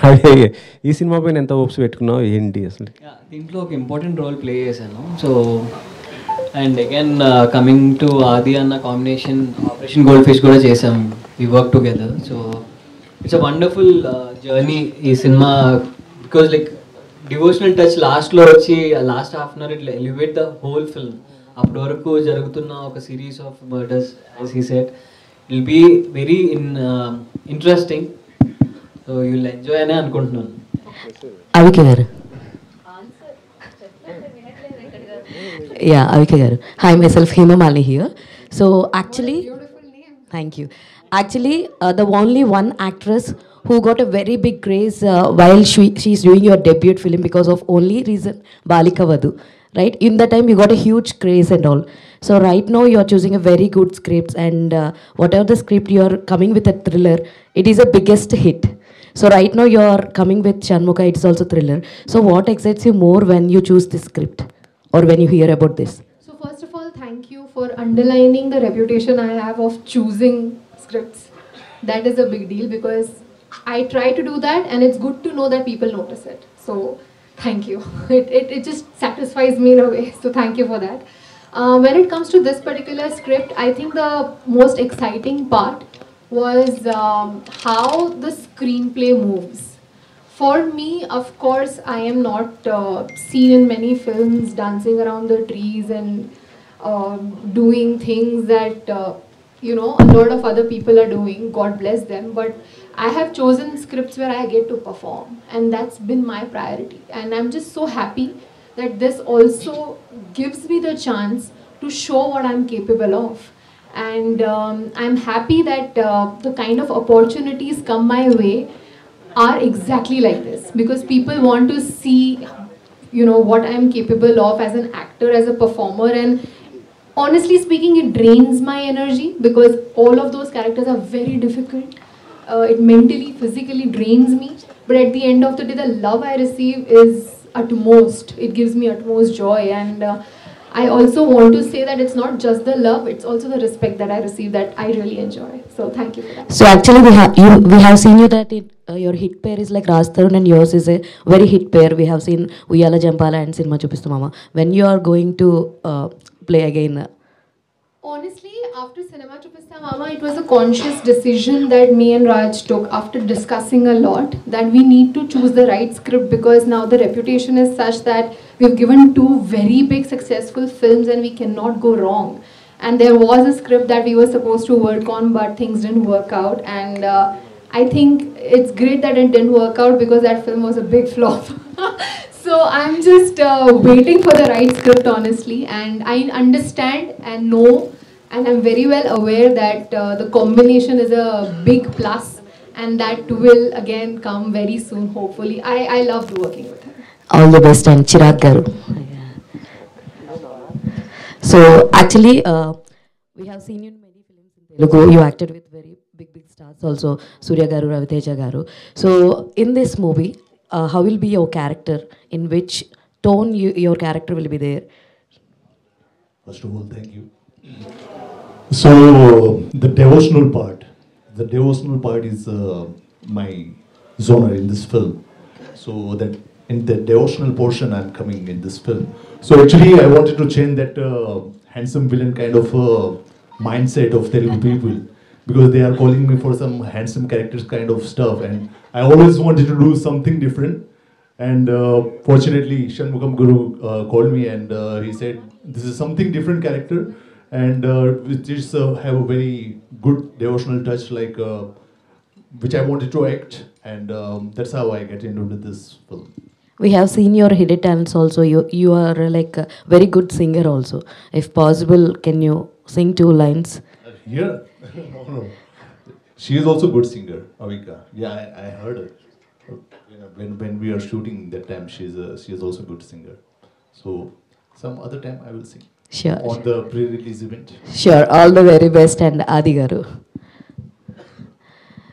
అదే ఈ సినిమా పైన ఎంత హోప్స్ పెట్టుకున్నావు, ఏంటి అసలు? దీంట్లో ఒక ఇంపార్టెంట్ రోల్ ప్లే చేశాను. So and again coming to Aadi అన్న కాంబినేషన్ ఆపరేషన్ గోల్డ్ ఫిష్ కూడా చేసాం, we work together. So it's a wonderful journey ఈ cinema because like devotional touch లాస్ట్లో వచ్చి లాస్ట్ హాఫ్ అన్ అవర్ ఇట్లా ఎలివేట్ ద హోల్ ఫిల్మ్. అప్పటి వరకు జరుగుతున్న ఒక series of murders as he said will be very interesting. So you will enjoy అనే అనుకుంటున్నాను. అవిక గారు, Avika garu. Hi, myself Hema Malini here. So actually, thank you. Actually, the only one actress who got a very big craze while she's doing your debut film because of only reason Balika Vadu, right? In that time you got a huge craze and all. So right now you are choosing a very good script, and whatever the script you are coming with a thriller, it is a biggest hit. So right now you are coming with Shanmugha, it's also thriller. So what excites you more when you choose this script or when you hear about this? So first of all, thank you for underlining the reputation I have of choosing scripts. That is a big deal because I try to do that, and it's good to know that people notice it. So thank you. It just satisfies me in a way. So thank you for that. When it comes to this particular script, I think the most exciting part was how the screenplay moves. For me, of course, I am not seen in many films dancing around the trees and doing things that a lot of other people are doing. God bless them. But I have chosen scripts where I get to perform, and that's been my priority. And I'm just so happy that this also gives me the chance to show what I'm capable of. And I'm happy that the kind of opportunities come my way are exactly like this, because people want to see what I'm capable of as an actor, as a performer. And honestly speaking, it drains my energy because all of those characters are very difficult. It mentally, physically drains me, but at the end of the day, the love I receive is utmost. It gives me utmost joy. And I also want to say that it's not just the love, it's also the respect that I receive that I really enjoy. So thank you for that. So actually we have seen you that your hit pair is like Raj Tarun and yours is a very hit pair. We have seen Uyala Jampala and Cinema Chupistu Mama. When you are going to play again? Honestly, after Cinema Chupista Mama, it was a conscious decision that me and Raj took after discussing a lot, that we need to choose the right script because now the reputation is such that we've given 2 very big successful films and we cannot go wrong. And there was a script that we were supposed to work on, but things didn't work out. And I think it's great that it didn't work out because that film was a big flop. So I'm just waiting for the right script, honestly. And I understand and know, and I'm very well aware that the combination is a big plus, and that will again come very soon, hopefully. I loved working with him. All the best, and Chirag garu. So actually, we have seen you in many films in Telugu. You acted with very big stars also, Surya garu, Raviteja garu. So in this movie, how will be your character? In which tone your character will be there? First of all, thank you. So the devotional part is my genre in this film. So that in the devotional portion I'm coming in this film. So actually I wanted to change that handsome villain kind of mindset of Telugu people, because they are calling me for some handsome characters kind of stuff, and I always wanted to do something different. And fortunately Shanmugam Guru called me and he said this is something different character, and which is have a very good devotional touch, like which I wanted to act, and that's how I get into this film. We have seen your hidden talents also. You are like a very good singer also. If possible, can you sing 2 lines? Yeah. No. She is also good singer, Avika. Yeah, I heard her. When we are shooting that time, she is also good singer. So some other time I will sing. Sure. On the pre-release event. Sure. All the very best, and Adi garu.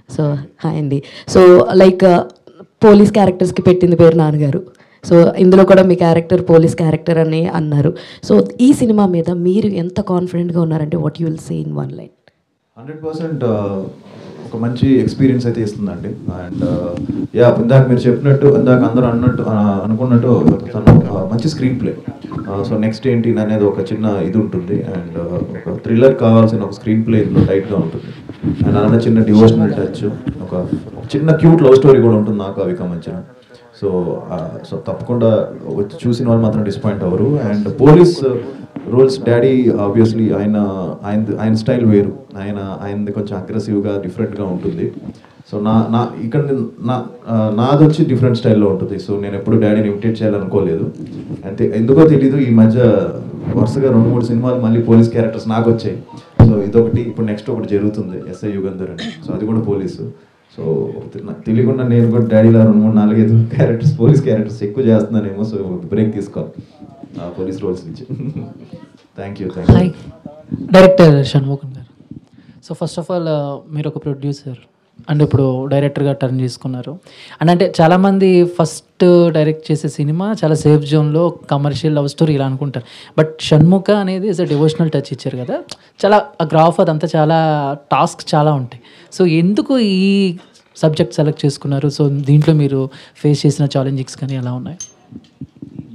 So hi Andy. So like police క్యారెక్టర్స్కి పెట్టింది పేరు నాన్నగారు. So ఇందులో కూడా మీ character police character అని అన్నారు. So ఈ cinema మీద మీరు ఎంత కాన్ఫిడెంట్గా ఉన్నారంటే what you will say in 1 line? 100% ఒక మంచి ఎక్స్పీరియన్స్ అయితే ఇస్తుందండి. అండ్ ఇందాక మీరు చెప్పినట్టు, ఇందాక అందరూ అనుకున్నట్టు తను మంచి స్క్రీన్ ప్లే. సో నెక్స్ట్ ఏంటి అనేది ఒక చిన్న ఇది ఉంటుంది, అండ్ ఒక థ్రిల్లర్ కావాల్సిన ఒక స్క్రీన్ ప్లే ఇందులో టైట్గా ఉంటుంది. అండ్ అలానే చిన్న డివోషనల్ టచ్, ఒక చిన్న క్యూట్ లవ్ స్టోరీ కూడా ఉంటుంది నాకు అవిక మధ్యన. సో తప్పకుండా వచ్చి చూసిన వాళ్ళు మాత్రం డిసప్పాయింట్ అవ్వరు. And police roles daddy obviously ఆయన స్టైల్ వేరు, ఆయనది కొంచెం అగ్రెసివ్గా డిఫరెంట్గా ఉంటుంది. సో ఇక్కడ నాది వచ్చి డిఫరెంట్ స్టైల్లో ఉంటుంది. సో నేను ఎప్పుడు డాడీని ఇమిటేట్ చేయాలనుకోలేదు. అంతే ఎందుకో తెలీదు ఈ మధ్య వరుసగా 2-3 సినిమాలు మళ్ళీ పోలీస్ క్యారెక్టర్స్ నాకు వచ్చాయి. సో ఇదొకటి, ఇప్పుడు నెక్స్ట్ ఒకటి జరుగుతుంది ఎస్ఐ యుగంధర్ అని. సో అది కూడా పోలీసు. సో తెలియకుండా నేను కూడా డాడీలో 2-3-4-5 క్యారెక్టర్స్ పోలీస్ క్యారెక్టర్స్ ఎక్కువ చేస్తున్నానేమో. సో బ్రేక్ తీసుకోవాలి పోలీస్ రోల్స్ నుంచి. Thank you. హాయ్ డైరెక్టర్ షణ్ముఖన్ గారు. సో ఫస్ట్ ఆఫ్ ఆల్ మీరు ఒక ప్రొడ్యూసర్ అండ్ ఇప్పుడు డైరెక్టర్గా టర్న్ చేసుకున్నారు. అండ్ అంటే చాలామంది ఫస్ట్ డైరెక్ట్ చేసే సినిమా చాలా సేఫ్ జోన్లో కమర్షియల్ లవ్ స్టోరీ ఇలా అనుకుంటారు. బట్ షణ్ముఖ అనేది ఇస్ అ డివోషనల్ టచ్ ఇచ్చారు కదా, చాలా ఆ గ్రాఫ్ అదంతా చాలా టాస్క్ చాలా ఉంటాయి. సో ఎందుకు ఈ సబ్జెక్ట్ సెలెక్ట్ చేసుకున్నారు? సో దీంట్లో మీరు ఫేస్ చేసిన ఛాలెంజింగ్స్ కానీ ఎలా ఉన్నాయి?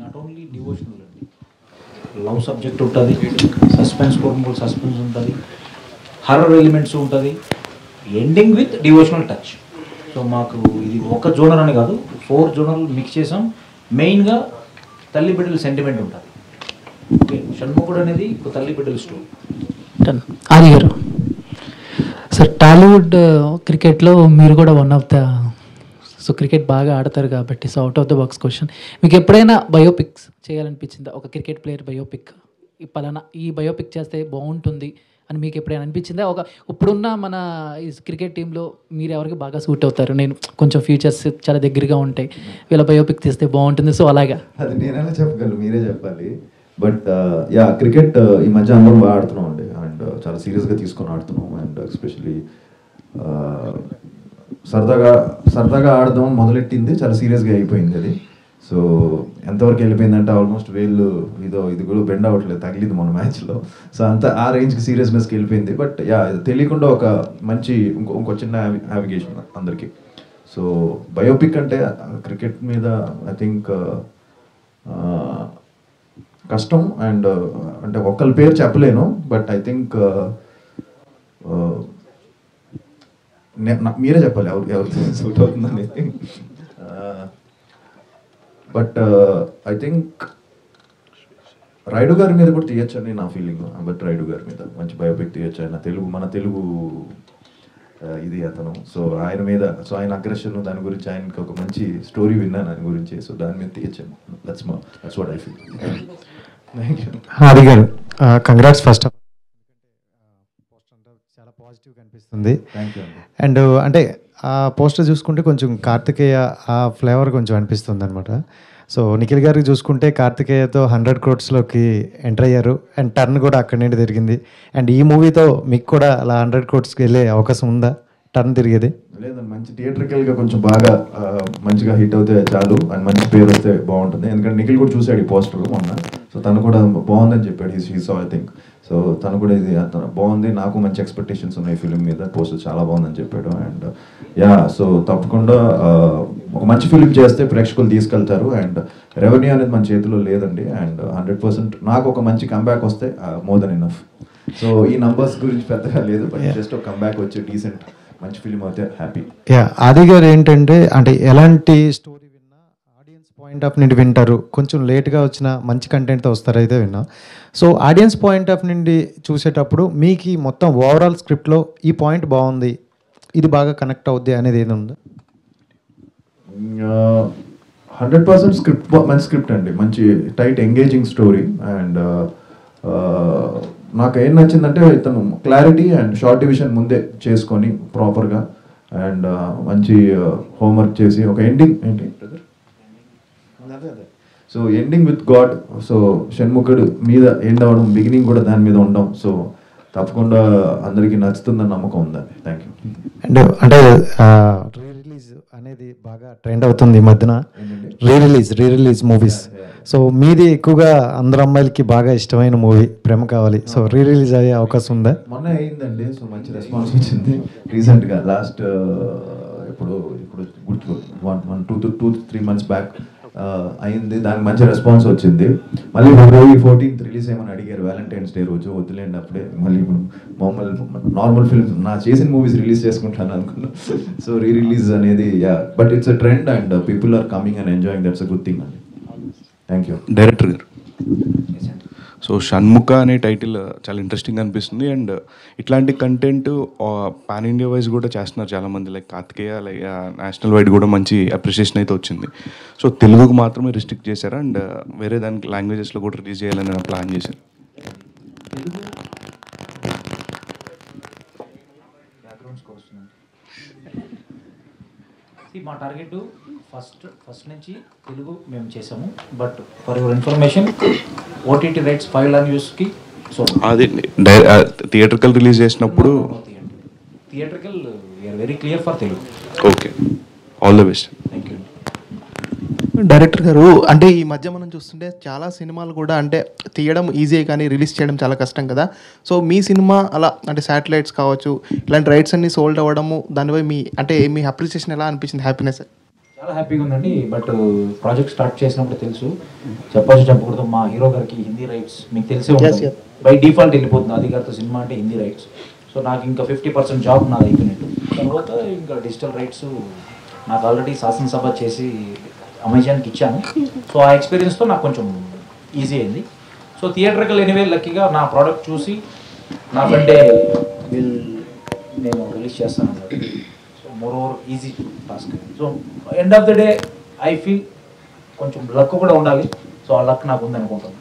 నాట్ ఓన్లీ డివోషనల్ అండి, లవ్ సబ్జెక్ట్ ఉంటుంది, సస్పెన్స్ కోరుకుంటూ సస్పెన్స్ ఉంటుంది, హర్రర్ ఎలిమెంట్స్ ఉంటుంది, ending with devotional touch. So మాకు ఇది ఒక జోనర్ అని కాదు, 4 జోనర్లు మిక్స్ చేసాం. మెయిన్గా తల్లి బిడ్డల సెంటిమెంట్ ఉంటుంది. ఓకే, షణ్ముఖుడు అనేది ఒక తల్లి బిడ్డల స్టోరీ. ఆది గారు, సార్ టాలీవుడ్ క్రికెట్లో మీరు కూడా one of the, so cricket బాగా ఆడతారు కాబట్టి, so out of the box question, మీకు ఎప్పుడైనా బయోపిక్స్ చేయాలనిపించిందా? ఒక క్రికెట్ ప్లేయర్ బయోపిక్, ఈ పలానా ఈ బయోపిక్ చేస్తే బాగుంటుంది అని మీకు ఎప్పుడైనా అనిపించిందా? ఇప్పుడున్న మన ఈ క్రికెట్ టీంలో మీరు ఎవరికి బాగా సూట్ అవుతారు, నేను కొంచెం ఫ్యూచర్స్ చాలా దగ్గరగా ఉంటాయి, వీళ్ళ బయోపిక్ తీస్తే బాగుంటుంది, సో అలాగా? అది నేనైనా చెప్పగలను, మీరే చెప్పాలి. బట్ క్రికెట్ ఈ మధ్య అందరం బాగా ఆడుతున్నాం అండి. అండ్ చాలా సీరియస్గా తీసుకొని ఆడుతున్నాం. అండ్ ఎస్పెషలీ సరదాగా ఆడదాం మొదలెట్టింది, చాలా సీరియస్గా అయిపోయింది అది. సో ఎంతవరకు వెళ్ళిపోయిందంటే ఆల్మోస్ట్ ఇది కూడా బెండ్ అవ్వట్లేదు, తగిలింది మన మ్యాచ్లో. సో అంతా ఆ రేంజ్కి సీరియస్నెస్కి వెళ్ళిపోయింది. బట్ తెలియకుండా ఒక మంచి ఇంకో చిన్న నావిగేషన్ అందరికీ. సో బయోపిక్ అంటే క్రికెట్ మీద ఐ థింక్ కష్టం. అండ్ అంటే ఒక్కరి పేరు చెప్పలేను, బట్ ఐ థింక్ మీరే చెప్పాలి ఎవరు సూట్ అవుతుందని. బట్ ఐ థింక్ రైడు గారి మీద కూడా తీయచ్చని నా ఫీలింగ్. బట్ రైడు గారి మీద మంచి బయోపిక్ తీయచ్చు. ఆయన మన తెలుగు ఇది అతను. సో ఆయన మీద, సో ఆయన అగ్రెషన్ దాని గురించి ఆయనకి ఒక మంచి స్టోరీ విన్నాను ఆయన గురించి. సో దాని మీద తీయచ్చాను. That's what I feel. Thank you. Aadi గారు కంగ్రాట్స్ ఫస్ట్ ఆఫ్ చాలా పాజిటివ్గా అనిపిస్తుంది. Thank you. అండ్ అంటే ఆ పోస్టర్ చూసుకుంటే కొంచెం కార్తికేయ ఆ ఫ్లేవర్ కొంచెం అనిపిస్తుంది అనమాట. సో నిఖిల్ గారికి చూసుకుంటే కార్తికేయతో 100 crores ఎంటర్ అయ్యారు. అండ్ టర్న్ కూడా అక్కడి నుండి తిరిగింది. అండ్ ఈ మూవీతో మీకు కూడా అలా 100 crores వెళ్ళే అవకాశం ఉందా, టర్న్ తిరిగేది? లేదండి, మంచి థియేట్రికల్గా కొంచెం బాగా మంచిగా హిట్ అవుతే చాలు, అండ్ మంచి పేరు వస్తే బాగుంటుంది. ఎందుకంటే నిఖిల్ కూడా చూశాడు ఈ పోస్టర్ మొన్న. సో తను కూడా బాగుందని చెప్పాడు. He so I think. So తను కూడా ఇది బాగుంది, నాకు మంచి ఎక్స్పెక్టేషన్స్ ఉన్నాయి ఫిలిం మీద, పోస్టర్ చాలా బాగుందని చెప్పాడు. అండ్ సో తప్పకుండా ఒక మంచి ఫిలిం చేస్తే ప్రేక్షకులు తీసుకెళ్తారు. అండ్ రెవెన్యూ అనేది మన చేతిలో లేదండి. అండ్ 100% నాకు ఒక మంచి కంబ్యాక్ వస్తే మోర్ దెన్ ఇనఫ్. సో ఈ నంబర్స్ గురించి పెద్దగా లేదు, బట్ జస్ట్ ఒక కంబ్యాక్ వచ్చి డీసెంట్ మంచి ఫిలిం అయితే హ్యాపీ. ఆది గారు ఏంటంటే అంటే ఎలాంటి స్టోరీ విన్నా ఆడియన్స్ పాయింట్ ఆఫ్ నుండి వింటారు, కొంచెం లేట్గా వచ్చిన మంచి కంటెంట్తో వస్తారు అయితే విన్నా. సో ఆడియన్స్ పాయింట్ ఆఫ్ నుండి చూసేటప్పుడు మీకు మొత్తం ఓవరాల్ స్క్రిప్ట్లో ఈ పాయింట్ బాగుంది, ఇది బాగా కనెక్ట్ అవుద్ది అనేది ఏది ఉందా? 100% స్క్రిప్ట్, మంచి స్క్రిప్ట్ అండి, మంచి టైట్ ఎంగేజింగ్ స్టోరీ. అండ్ నాకు ఏం నచ్చిందంటే ఇతను క్లారిటీ అండ్ షార్ట్ డివిజన్ ముందే చేసుకొని ప్రాపర్గా అండ్ మంచి హోంవర్క్ చేసి ఒక ఎండింగ్ ఏంటి brother, so ending with god. So షణ్ముఖుడు మీద ఎండ్ అవ్వడం, బిగినింగ్ కూడా దాని మీద ఉండడం. సో తప్పకుండా అందరికీ నచ్చుతుందని నమ్మకం ఉందండి. Thank you. అండ్ అంటే రీ రిలీజ్ అనేది బాగా ట్రెండ్ అవుతుంది ఈ మధ్యన, రీ రిలీజ్ మూవీస్. సో మీది ఎక్కువగా అందరు అమ్మాయిలకి బాగా ఇష్టమైన మూవీ ప్రేమ కావాలి. సో రీ రిలీజ్ అయ్యే అవకాశం ఉందా? మొన్న అయిందండి. సో మంచి రెస్పాన్స్ వచ్చింది రీసెంట్గా, లాస్ట్ ఇప్పుడు 2-3 months బ్యాక్ అయింది. దానికి మంచి రెస్పాన్స్ వచ్చింది. మళ్ళీ February 14th రిలీజ్ ఏమని అడిగారు, వ్యాలంటైన్స్ డే రోజు. వద్దులేండి అప్పుడే, మళ్ళీ నార్మల్ ఫిల్మ్ నా చేసిన మూవీస్ రిలీజ్ చేసుకుంటాను అనుకున్నాను. సో రీ రిలీజ్ అనేది but it's a trend and people are coming and enjoying. That's a good thing అండి. Thank you. డైరెక్టర్ గారు, సో షణ్ముఖ అనే టైటిల్ చాలా ఇంట్రెస్టింగ్ అనిపిస్తుంది. అండ్ ఇట్లాంటి కంటెంట్ పాన్ ఇండియా వైజ్ కూడా చేస్తున్నారు చాలామంది, like Karthikeya, like national wide కూడా మంచి అప్రిషియేషన్ అయితే వచ్చింది. సో తెలుగుకు మాత్రమే రిస్ట్రిక్ట్ చేశారు అండ్ వేరే దానికి లాంగ్వేజెస్లో కూడా రిలీజ్ చేయాలని ప్లాన్ చేశారు. మా టార్గెట్ ఫస్ట్ నుంచి తెలుగు మేము చేసాము. But for your information OTT rights 5 లాంగ్వేజెస్కి. సో అది థియేటర్కల్ రిలీజ్ చేసినప్పుడు theatrical we're very clear for Telugu. Okay, all the best. Thank you. Director గారు, అంటే ఈ మధ్య మనం చూస్తుంటే చాలా సినిమాలు కూడా అంటే తీయడం ఈజీ కానీ రిలీజ్ చేయడం చాలా కష్టం కదా. సో మీ సినిమా అలా అంటే శాటిలైట్స్ కావచ్చు ఇలాంటి రైట్స్ అన్ని సోల్డ్ అవ్వడము, దానిపై మీ అప్రిసియేషన్ ఎలా అనిపించింది? హ్యాపీనెస్? చాలా హ్యాపీగా ఉందండి. బట్ ప్రాజెక్ట్ స్టార్ట్ చేసినప్పుడు తెలుసు, చెప్పకూడదు, మా హీరో గారికి హిందీ రైట్స్ మీకు తెలిసే ఉంటుంది, బై డిఫాల్ట్ వెళ్ళిపోతుంది అది గారితో సినిమా అంటే హిందీ రైట్స్. సో నాకు ఇంకా 50% జాబ్ నాది అయిపోయినట్టు. తర్వాత ఇంకా డిజిటల్ రైట్స్ నాకు ఆల్రెడీ శాసనసభ చేసి అమెజాన్కి ఇచ్చాను. సో ఆ ఎక్స్పీరియన్స్తో నాకు కొంచెం ఈజీ అయింది. సో థియేటర్కల్ ఎనీవే లక్కీగా నా ప్రోడక్ట్ చూసి నా ఫ్రెండే నేను రిలీజ్ చేస్తాను అన్నట్టు. So more over easy task. So end of the day I feel కొంచెం లక్ కూడా ఉండాలి. సో ఆ లక్ నాకు ఉంది అనుకుంటాను.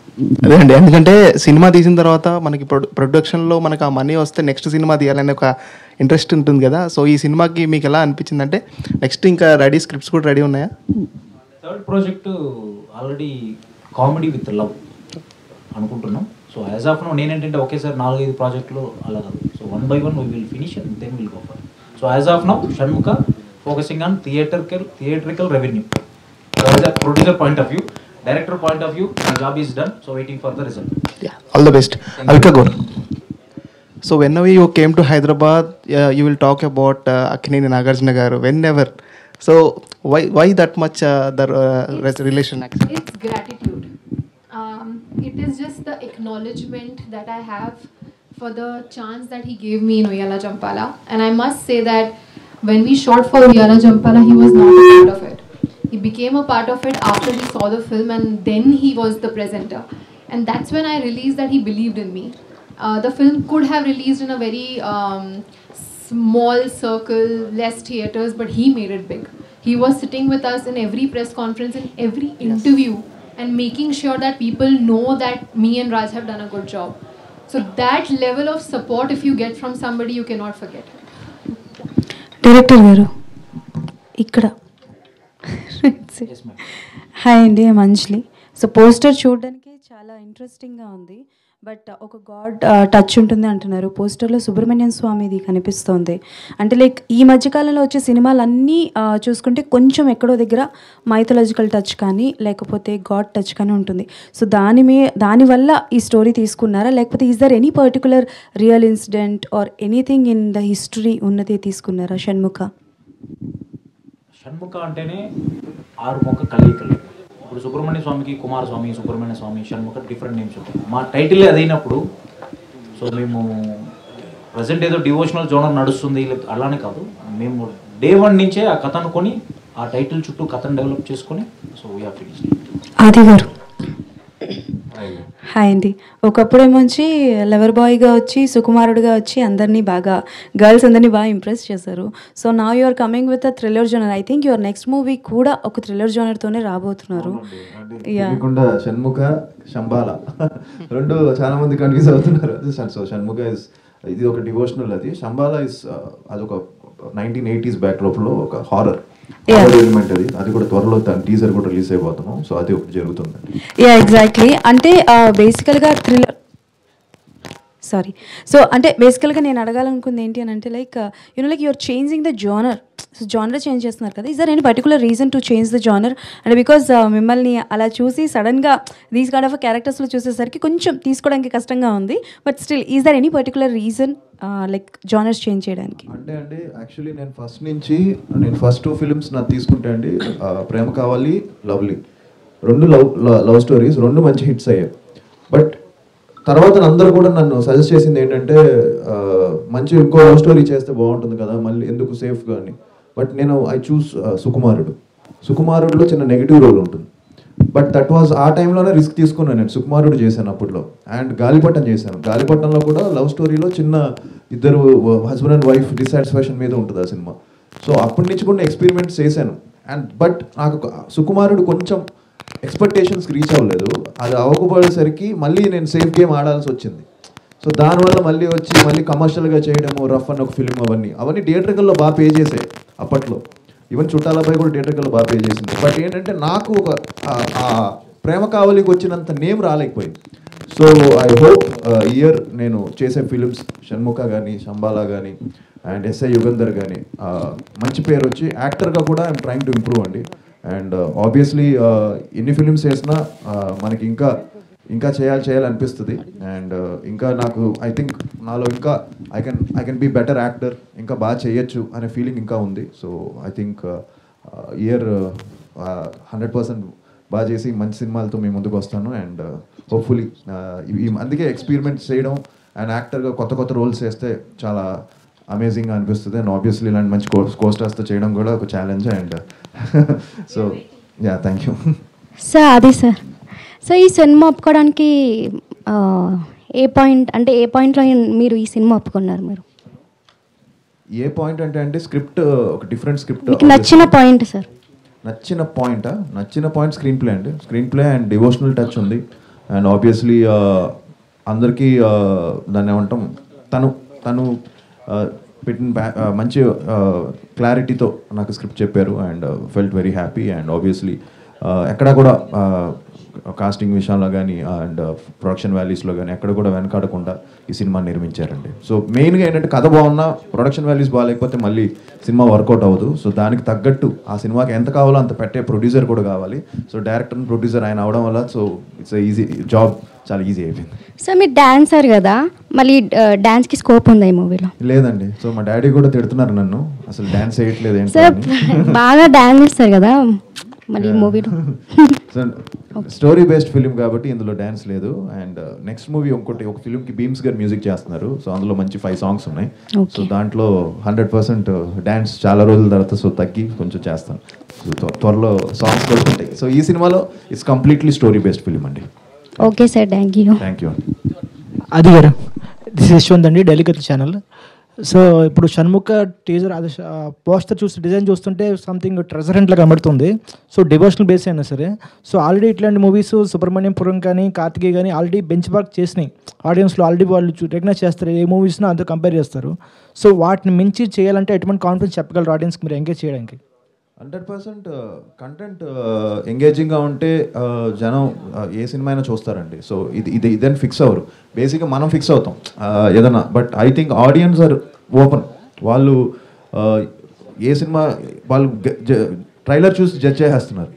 అదే అండి, ఎందుకంటే సినిమా తీసిన తర్వాత మనకి ప్రొడక్షన్లో మనకు ఆ మనీ వస్తే నెక్స్ట్ సినిమా తీయాలనే ఒక ఇంట్రెస్ట్ ఉంటుంది కదా. సో ఈ సినిమాకి మీకు ఎలా అనిపించింది? అంటే నెక్స్ట్ ఇంకా రెడీ స్క్రిప్ట్స్ కూడా రెడీ ఉన్నాయా? Third project already comedy with love అనుకుంటున్నాం. సో యాజ్ ఆఫ్ నో నేనేంటంటే ఒకేసారి 4-5 ప్రాజెక్టులు అలా కాదు. So 1 by 1 we will finish and then will go for. So as of now Shanmukha focusing on theatrical revenue. As a producer point of view, director point of view, my job is done. So waiting for the result. All the best. Alka Gaur, so whenever you came to Hyderabad, you will talk about Akkineni Nagarjuna garu, whenever. So why that much relation? It's gratitude. It is just the acknowledgement that I have for the chance that he gave me in Uyala Jampala. And I must say that when we shot for Uyala Jampala, he was not a part of it. He became a part of it after he saw the film, and then he was the presenter. And that's when I realized that he believed in me. The film could have released in a very small circle, less theaters, but he made it big. He was sitting with us in every press conference, in every interview, and making sure that people know that me and Raj have done a good job. So that level of support, if you get from somebody, you cannot forget. Director గారు ఇక్కడ hi అండి, మంజ్లీ. So poster చూడడానికి చాలా ఇంట్రెస్టింగ్గా ఉంది, but ఒక God touch ఉంటుంది అంటున్నారు. పోస్టర్లో సుబ్రహ్మణ్యం స్వామిది కనిపిస్తోంది. అంటే లైక్ ఈ మధ్యకాలంలో వచ్చే సినిమాలన్నీ చూసుకుంటే కొంచెం ఎక్కడో దగ్గర మైథలాజికల్ టచ్ కానీ లేకపోతే గాడ్ టచ్ కానీ ఉంటుంది. సో దానివల్ల ఈ స్టోరీ తీసుకున్నారా, లేకపోతే is there any particular real incident or anything in the history ఉన్నది తీసుకున్నారా? షణ్ముఖ అంటేనే 6 మొక్క కలయికలు. ఇప్పుడు సుబ్రహ్మణ్య స్వామికి కుమారస్వామి, సుబ్రహ్మణ్య స్వామి, షణ్ముఖ డిఫరెంట్ నేమ్స్ ఉంటాయి. మా టైటిల్ అదైనప్పుడు సో మేము ప్రజెంట్ ఏదో డివోషనల్ జోనర్ నడుస్తుంది అలానే కాదు, మేము డే 1 నుంచే ఆ కథ అనుకొని ఆ టైటిల్ చుట్టూ కథను డెవలప్ చేసుకొని సో వీఆర్ ఫినిష్డ్. ఆది గారు హాయ్ అండి. ఒకప్పుడేమొచ్చి లవర్ బాయ్గా వచ్చి సుకుమారుడుగా వచ్చి అందరినీ బాగా గర్ల్స్ అందరినీ బాగా ఇంప్రెస్ చేశారు. సో నా you are coming with a thriller genre. I think your next movie కూడా ఒక థ్రిల్లర్ జోనర్తోనే రాబోతున్నారు. షణ్ముఖ శంబాల రెండు చాలా మంది కన్ఫ్యూజ్ అవుతున్నారు. సో షణ్ముఖ ఇది ఒక డివోషనల్, అది శంబాల ఇస్ అదొక 1980s బ్యాక్డ్రాప్లో ఒక హారర్ ఎలిమెంట్. అది కూడా త్వరలో టీజర్ కూడా రిలీజ్ అయిపోతున్నాం. సో అది ఒకటి జరుగుతుంది. Yeah exactly. అంటే బేసికల్గా థ్రిల్లర్ సో అంటే బేసికల్గా నేను అడగాలనుకుంది ఏంటి అని అంటే like like you're changing the genre. So genre change చేస్తున్నారు కదా, is there any particular reason to change the genre? అంటే బికాజ్ మిమ్మల్ని అలా చూసి సడన్గా దీస్ కైండ్ ఆఫ్ క్యారెక్టర్స్లో చూసేసరికి కొంచెం తీసుకోవడానికి కష్టంగా ఉంది. But still is there any particular reason like genres change చేయడానికి? అంటే యాక్చువల్లీ నేను ఫస్ట్ 2 ఫిల్మ్స్ నాకు తీసుకుంటే అండి, ప్రేమ కావాలి, లవ్లీ, 2 లవ్ స్టోరీస్, 2 మంచి హిట్స్ అయ్యాయి. బట్ తర్వాత అందరూ కూడా నన్ను సజెస్ట్ చేసింది ఏంటంటే మంచి ఇంకో లవ్ స్టోరీ చేస్తే బాగుంటుంది కదా, మళ్ళీ ఎందుకు సేఫ్గా అని. బట్ నేను ఐ చూస్ సుకుమారుడులో చిన్న నెగిటివ్ రోల్ ఉంటుంది. బట్ దట్ వాజ్ ఆ టైంలోనే రిస్క్ తీసుకున్నాను నేను. సుకుమారుడు చేశాను అప్పట్లో, అండ్ గాలిపటం చేశాను. గాలిపటంలో కూడా లవ్ స్టోరీలో చిన్న ఇద్దరు హస్బెండ్ అండ్ వైఫ్ డిసాటిస్ఫాక్షన్ మీద ఉంటుంది ఆ సినిమా. సో అప్పటి నుంచి కూడా ఎక్స్పెరిమెంట్స్ చేశాను. అండ్ బట్ నాకు సుకుమారుడు కొంచెం ఎక్స్పెక్టేషన్స్కి రీచ్ అవ్వలేదు. అది అవ్వకపోయేసరికి మళ్ళీ నేను సేఫ్ గేమ్ ఆడాల్సి వచ్చింది. సో దానివల్ల మళ్ళీ వచ్చి మళ్ళీ కమర్షియల్గా చేయడము, రఫ్ అన్న ఒక ఫిల్మ్, అవన్నీ థియేటర్కల్లో బాగా పే చేసాయి అప్పట్లో. ఈవెన్ చుట్టాలపై కూడా థియేటర్కల్లో బాగా పే చేసింది. బట్ ఏంటంటే నాకు ఒక ప్రేమ కావలికి వచ్చినంత నేమ్ రాలేకపోయింది. సో ఐ హోప్ ఇయర్ నేను చేసే ఫిలిమ్స్ షణ్ముఖ కానీ, శంబాలా కానీ, అండ్ ఎస్ఐ యుగంధర్ కానీ మంచి పేరు వచ్చి యాక్టర్గా కూడా ఐఎమ్ ట్రైంగ్ టు ఇంప్రూవ్ అండి. అండ్ ఆబ్వియస్లీ ఎన్ని ఫిలిమ్స్ చేసినా మనకి ఇంకా చేయాలనిపిస్తుంది. అండ్ ఇంకా నాకు ఐ థింక్ నాలో ఇంకా I can be better actor, ఇంకా బాగా చేయొచ్చు అనే ఫీలింగ్ ఇంకా ఉంది. సో ఐ థింక్ ఇయర్ 100% బాగా చేసి మంచి సినిమాలతో మీ ముందుకు వస్తాను. అండ్ హోప్ఫుల్లీ అందుకే ఎక్స్పెరిమెంట్స్ చేయడం అండ్ యాక్టర్గా కొత్త రోల్స్ చేస్తే చాలా అమేజింగ్గా అనిపిస్తుంది. అండ్ ఆబ్వియస్లీ ఇలాంటి మంచి కోస్టర్స్తో చేయడం కూడా ఒక challenge. And so yeah, thank you sir. అది సార్, సో ఈ సినిమా ఒప్పుకోవడానికి ఏ పాయింట్లో మీరు ఈ సినిమా ఒప్పుకున్నారు? మీరు ఏ పాయింట్ అంటే స్క్రిప్ట్ ఒక డిఫరెంట్ స్క్రిప్ట్. మీకు నచ్చిన పాయింట్ సార్? నచ్చిన పాయింట్ స్క్రీన్ ప్లే అండి. Screen play and devotional touch ఉంది. అండ్ ఆబ్వియస్లీ అందరికీ దాన్ని ఏమంటాం, తను పెట్టిన మంచి క్లారిటీతో నాకు స్క్రిప్ట్ చెప్పారు. And felt very happy. And obviously ఎక్కడ కూడా కాస్టింగ్ విషయంలో కానీ అండ్ ప్రొడక్షన్ వాల్యూస్లో కానీ ఎక్కడ కూడా వెనకాడకుండా ఈ సినిమా నిర్మించారండి. సో మెయిన్గా ఏంటంటే కథ బాగున్నా ప్రొడక్షన్ వాల్యూస్ బాగాలేకపోతే మళ్ళీ సినిమా వర్కౌట్ అవ్వదు. సో దానికి తగ్గట్టు ఆ సినిమాకి ఎంత కావాలో అంత పెట్టే ప్రొడ్యూసర్ కూడా కావాలి. సో డైరెక్టర్ అండ్ ప్రొడ్యూసర్ ఆయన అవడం వల్ల సో ఇట్స్ ఈజీ జాబ్, చాలా ఈజీ అయిపోయింది. సో మీరు డాన్సర్ కదా, మళ్ళీ డాన్స్కి స్కోప్ ఉందా ఈ మూవీలో? లేదండి. సో మా డాడీ కూడా తిడుతున్నారు నన్ను, అసలు డాన్స్ చేయట్లేదు ఏంటి సార్. బాగా డాన్స్ చేస్తారు కదా మళ్ళీ మూవీలో. స్టోరీ బేస్డ్ ఫిలిం కాబట్టి ఇందులో డ్యాన్స్ లేదు. అండ్ నెక్స్ట్ మూవీ ఒక ఫిలింకి బీమ్స్ గారు మ్యూజిక్ చేస్తున్నారు. సో అందులో మంచి 5 సాంగ్స్ ఉన్నాయి. సో దాంట్లో 100% డ్యాన్స్ చాలా రోజుల తర్వాత సో తగ్గి కొంచెం చేస్తాను. సో త్వరలో సాంగ్స్ కూడా ఉంటాయి. సో ఈ సినిమాలో it's completely story based film అండి. Okay sir, thank you. Aadi గారు, దిస్ యశ్వంత్ అండి, డెలికేట్ ఛానల్. సో ఇప్పుడు షణ్ముఖ టీజర్ అది పోస్టర్ డిజైన్ చూస్తుంటే సంథింగ్ ట్రెజరెంట్లా కనబడుతుంది. సో డివోషనల్ బేస్ అయినా సరే, సో ఆల్రెడీ ఇట్లాంటి మూవీస్ సుబ్రహ్మణ్యంపురం కానీ కార్తికేయ కానీ ఆల్రెడీ బెంచ్ మార్క్ చేసినాయి ఆడియన్స్లో. ఆల్రెడీ వాళ్ళు రికగ్నైజ్ చేస్తారు, ఏ మూవీస్నో అంతా కంపేర్ చేస్తారు. సో వాటిని మించి చేయాలంటే ఎటువంటి కాన్ఫిడెన్స్ చెప్పగలరు ఆడియన్స్కి మీరు ఎంగేజ్ చేయడానికి? 100% కంటెంట్ ఎంగేజింగ్గా ఉంటే జనం ఏ సినిమా అయినా చూస్తారండి. సో ఇదని ఫిక్స్ అవ్వరు. బేసిక్గా మనం ఫిక్స్ అవుతాం ఏదన్నా. But I think audience are open. వాళ్ళు ఏ సినిమా వాళ్ళు ట్రైలర్ చూసి జడ్జ్ చేసేస్తున్నారు.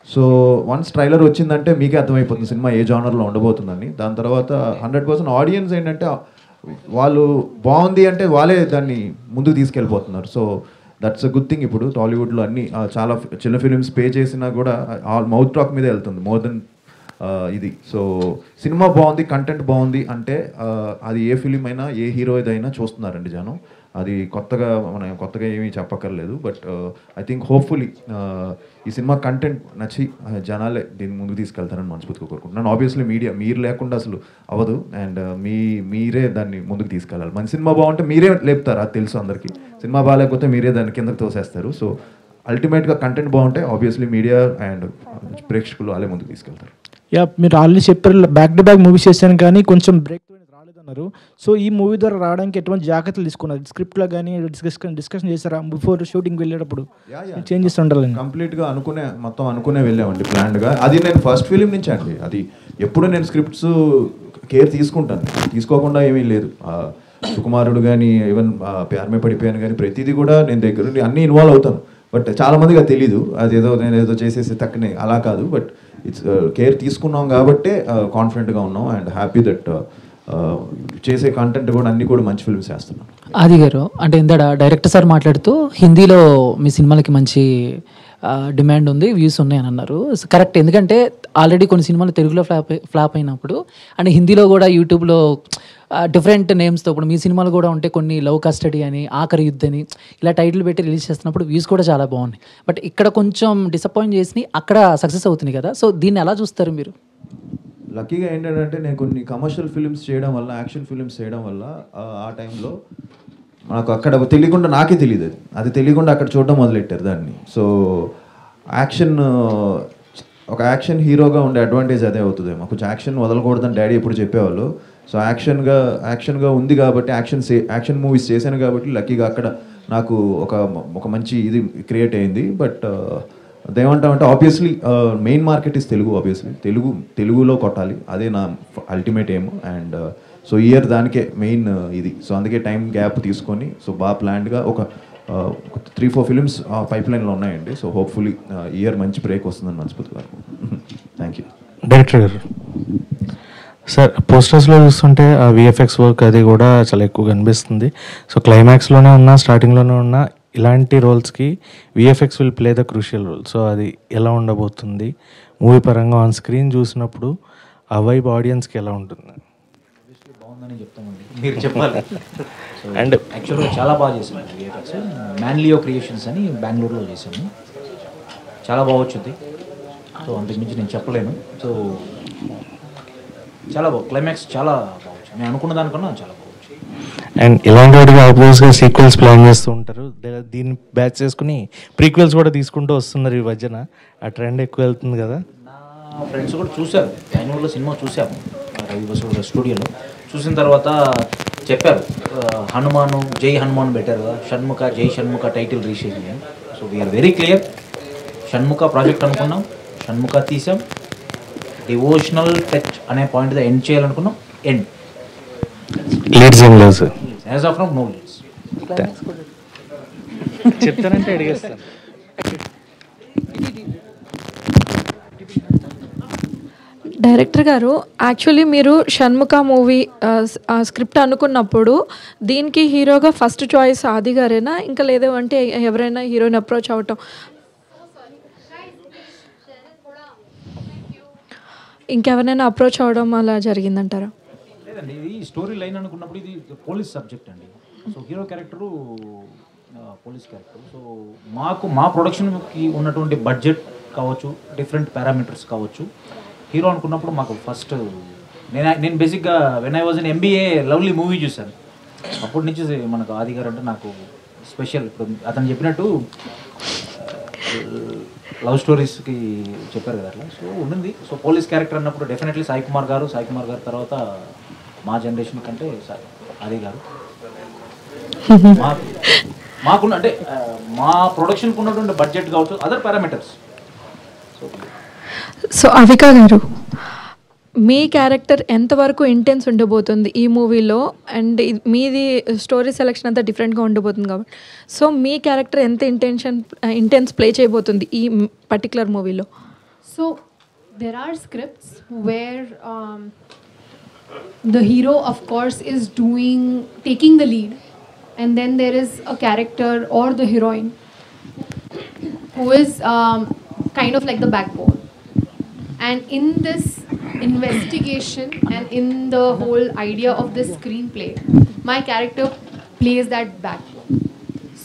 సో వన్స్ ట్రైలర్ వచ్చిందంటే మీకే అర్థమైపోతుంది సినిమా ఏ జానర్లో ఉండబోతుందని. దాని తర్వాత 100% ఆడియన్స్ ఏంటంటే వాళ్ళు బాగుంది అంటే వాళ్ళే దాన్ని ముందుకు తీసుకెళ్ళిపోతున్నారు. So that's a good thing. ఇప్పుడు టాలీవుడ్లో అన్ని చాలా చిన్న ఫిలిమ్స్ పే చేసినా కూడా మౌత్ టాక్ మీద వెళ్తుంది మోర్ దెన్ ఇది. సో సినిమా బాగుంది, కంటెంట్ బాగుంది అంటే అది ఏ ఫిలిం అయినా ఏ హీరో ఏదైనా చూస్తున్నారండి జనం. అది మనం కొత్తగా ఏమీ చెప్పక్కర్లేదు. బట్ ఐ థింక్ హోప్ఫుల్లీ ఈ సినిమా కంటెంట్ నచ్చి జనాలే దీన్ని ముందుకు తీసుకెళ్తారని మనస్ఫూర్తిగా కోరుకుంటున్నాను. ఆబ్వియస్లీ మీడియా మీరు లేకుండా అసలు అవ్వదు. అండ్ మీరే దాన్ని ముందుకు తీసుకెళ్ళాలి. మంచి సినిమా బాగుంటే మీరే లేపుతారు, అది తెలుసు అందరికీ. సినిమా బాగాలేకపోతే మీరే దాన్ని కిందకు తోసేస్తారు. సో అల్టిమేట్గా కంటెంట్ బాగుంటే ఆబ్వియస్లీ మీడియా అండ్ ప్రేక్షకులు వాళ్ళే ముందుకు తీసుకెళ్తారు. యా, మీరు ఆల్రెడీ చెప్పారు బ్యాక్ టు బ్యాక్ మూవీస్ చేశాను కానీ కొంచెం బ్రేక్ రాలేదన్నారు. సో ఈ మూవీ ద్వారా రావడానికి ఎటువంటి జాగ్రత్తలు తీసుకున్నారు? స్క్రిప్ట్లో కానీ డిస్కషన్ చేశారా బిఫోర్ షూటింగ్ వెళ్ళేటప్పుడు? చేంజెస్ ఉండాలి. కంప్లీట్గా మొత్తం అనుకునే వెళ్ళామండి ప్లాన్డ్గా. అది నేను ఫస్ట్ ఫిలిం నుంచి అండి. అది ఎప్పుడు నేను స్క్రిప్ట్స్ కేర్ తీసుకుంటాను, తీసుకోకుండా ఏమీ లేదు. సుకుమారుడు కానీ ఈవెన్ ప్యార్మే పడిపోయాను కానీ ప్రతిదీ కూడా నేను దగ్గర అన్నీ ఇన్వాల్వ్ అవుతాను. బట్ చాలామందికి అది తెలీదు, అదేదో నేను ఏదో చేసేసి తక్కనే అలా కాదు. బట్ ఇట్స్ కేర్ తీసుకున్నాం కాబట్టే కాన్ఫిడెంట్గా ఉన్నాం. అండ్ హ్యాపీ దట్ చేసే కంటెంట్ కూడా అన్ని కూడా మంచి ఫిల్మ్స్ చేస్తున్నాం. ఆది గారు, అంటే ఇందాక డైరెక్టర్ సార్ మాట్లాడుతూ హిందీలో మీ సినిమాలకి మంచి డిమాండ్ ఉంది, వ్యూస్ ఉన్నాయని అన్నారు. కరెక్ట్. ఎందుకంటే ఆల్రెడీ కొన్ని సినిమాలు తెలుగులో ఫ్లాప్ అయినప్పుడు అండ్ హిందీలో కూడా యూట్యూబ్లో డిఫరెంట్ నేమ్స్తో ఇప్పుడు మీ సినిమాలు కూడా ఉంటే కొన్ని లవ్ కస్టడీ అని, ఆఖరి యుద్ధ్ అని ఇలా టైటిల్ పెట్టి రిలీజ్ చేస్తున్నప్పుడు వ్యూస్ కూడా చాలా బాగున్నాయి. బట్ ఇక్కడ కొంచెం డిసప్పాయింట్ చేసి అక్కడ సక్సెస్ అవుతుంది కదా, సో దీన్ని ఎలా చూస్తారు మీరు? లక్కీగా ఏంటంటే నేను కొన్ని కమర్షియల్ ఫిలిమ్స్ చేయడం వల్ల, యాక్షన్ ఫిలిమ్స్ చేయడం వల్ల ఆ టైంలో నాకు అక్కడ తెలియకుండా, నాకే తెలియదు అది తెలియకుండా అక్కడ చూడడం మొదలెట్టారు దాన్ని. సో ఒక యాక్షన్ హీరోగా ఉండే అడ్వాంటేజ్ అదే అవుతుందేమో. కొంచెం యాక్షన్ వదలకూడదని డాడీ ఎప్పుడు చెప్పేవాళ్ళు. సో యాక్షన్గా ఉంది కాబట్టి, యాక్షన్ మూవీస్ చేశాను కాబట్టి లక్కీగా అక్కడ నాకు ఒక మంచి ఇది క్రియేట్ అయింది. బట్ అదేమంటామంటే obviously main market is Telugu. Obviously తెలుగులో కొట్టాలి, అదే నా ultimate aim. And so year దానికే మెయిన్ ఇది. సో అందుకే టైం గ్యాప్ తీసుకొని సో బాగా ప్లాన్డ్గా ఒక 3-4 ఫిలిమ్స్ పైప్ లైన్లో ఉన్నాయండి. సో హోప్ఫుల్లీ ఇయర్ మంచి బ్రేక్ వస్తుందని మనస్ఫూర్తిగా. Thank you. డైరెక్టర్ గారు, సార్ పోస్టర్స్లో చూస్తుంటే ఆ విఎఫ్ఎక్స్ వర్క్ అది కూడా చాలా ఎక్కువ కనిపిస్తుంది. సో క్లైమాక్స్లోనే ఉన్నా, స్టార్టింగ్లోనే ఉన్నా, ఇలాంటి రోల్స్కి VFX will play the crucial role. So అది ఎలా ఉండబోతుంది మూవీ పరంగా ఆన్ స్క్రీన్ చూసినప్పుడు ఆ వైబ్ ఆడియన్స్కి ఎలా ఉంటుంది? బాగుందని చెప్తామండి, మీరు చెప్పాలి. అండ్ యాక్చువల్గా చాలా బాగా చేసాము విఎఫ్ఎక్స్. మ్యాన్లియో క్రియేషన్స్ అని బెంగళూరులో చేసాము, చాలా బాగా వచ్చింది. సో అంతకుమించి నేను చెప్పలేను. సో చాలా బాగా క్లైమాక్స్ చాలా బాగా వచ్చింది, నేను అనుకున్న దానికన్నా చాలా బాగా. అండ్ ఇలాంటి వాటికి అపోజ్గా సీక్వెల్స్ ప్లాన్ చేస్తూ ఉంటారు. దీన్ని బ్యాచ్ చేసుకుని ప్రీక్వెల్స్ కూడా తీసుకుంటూ వస్తున్నారు ఈ మధ్యన. ఆ ట్రెండ్ ఎక్కువ వెళ్తుంది కదా. నా ఫ్రెండ్స్ కూడా చూశారు, బెంగళూరులో సినిమా చూసాము రవి బసు స్టూడియోలో. చూసిన తర్వాత చెప్పారు హనుమాను జై హనుమాన్ పెట్టారు కదా, షణ్ముఖ జై షణ్ముఖ టైటిల్ రీషేజ్ అని. So we're very clear, Shanmukha project అనుకున్నాం, షణ్ముఖ తీసాం. డివోషనల్ టచ్ అనే పాయింట్ ఎండ్ చేయాలనుకున్నాం, ఎండ్. లీడ్స్ ఏం లేదు sir, as of now no leads. చెప్తానంటే అడిగేస్తాను. డైరెక్టర్ గారు, యాక్చువల్లీ మీరు షణ్ముఖ మూవీ స్క్రిప్ట్ అనుకున్నప్పుడు దీనికి హీరోగా ఫస్ట్ చాయిస్ ఆది గారేనా, ఇంకా లేదు అంటే ఎవరైనా హీరోయిన్ అప్రోచ్ అవటం, ఇంకెవరైనా అప్రోచ్ అవడం అలా జరిగిందంటారా? లేదండి, ఇది స్టోరీ లైన్ అనుకున్నప్పుడు ఇది పోలీస్ సబ్జెక్ట్ అండి. So hero character police character. So మా ప్రొడక్షన్కి ఉన్నటువంటి బడ్జెట్ కావచ్చు, డిఫరెంట్ పారామీటర్స్ కావచ్చు, హీరో అనుకున్నప్పుడు మాకు ఫస్ట్ నేను బేసిక్గా when I was in MBA lovely movie చూశాను. అప్పటి నుంచి మనకు ఆది గారు అంటే నాకు స్పెషల్. ఇప్పుడు అతను చెప్పినట్టు లవ్ స్టోరీస్కి చెప్పారు కదా అట్లా. సో ఉండింది. సో పోలీస్ క్యారెక్టర్ అన్నప్పుడు డెఫినెట్లీ సాయి కుమార్ గారు తర్వాత మా జనరేషన్ కంటే ఆది గారు. మాకున్న అంటే మా ప్రొడక్షన్కి ఉన్నటువంటి బడ్జెట్ కావచ్చు, అదర్ పారామీటర్స్. సో అవికా గారు, మీ క్యారెక్టర్ ఎంతవరకు ఇంటెన్స్ ఉండబోతుంది ఈ మూవీలో? అండ్ మీది స్టోరీ సెలెక్షన్ అంతా డిఫరెంట్గా ఉండబోతుంది కాబట్టి, సో మీ క్యారెక్టర్ ఎంత ఇంటెన్స్ ప్లే చేయబోతుంది ఈ పర్టికులర్ మూవీలో? So there are scripts where the hero, of course, is taking the lead, and then there is a character or the heroine who is kind of like the backbone. And in this investigation and in the whole idea of this screenplay, my character plays that backbone.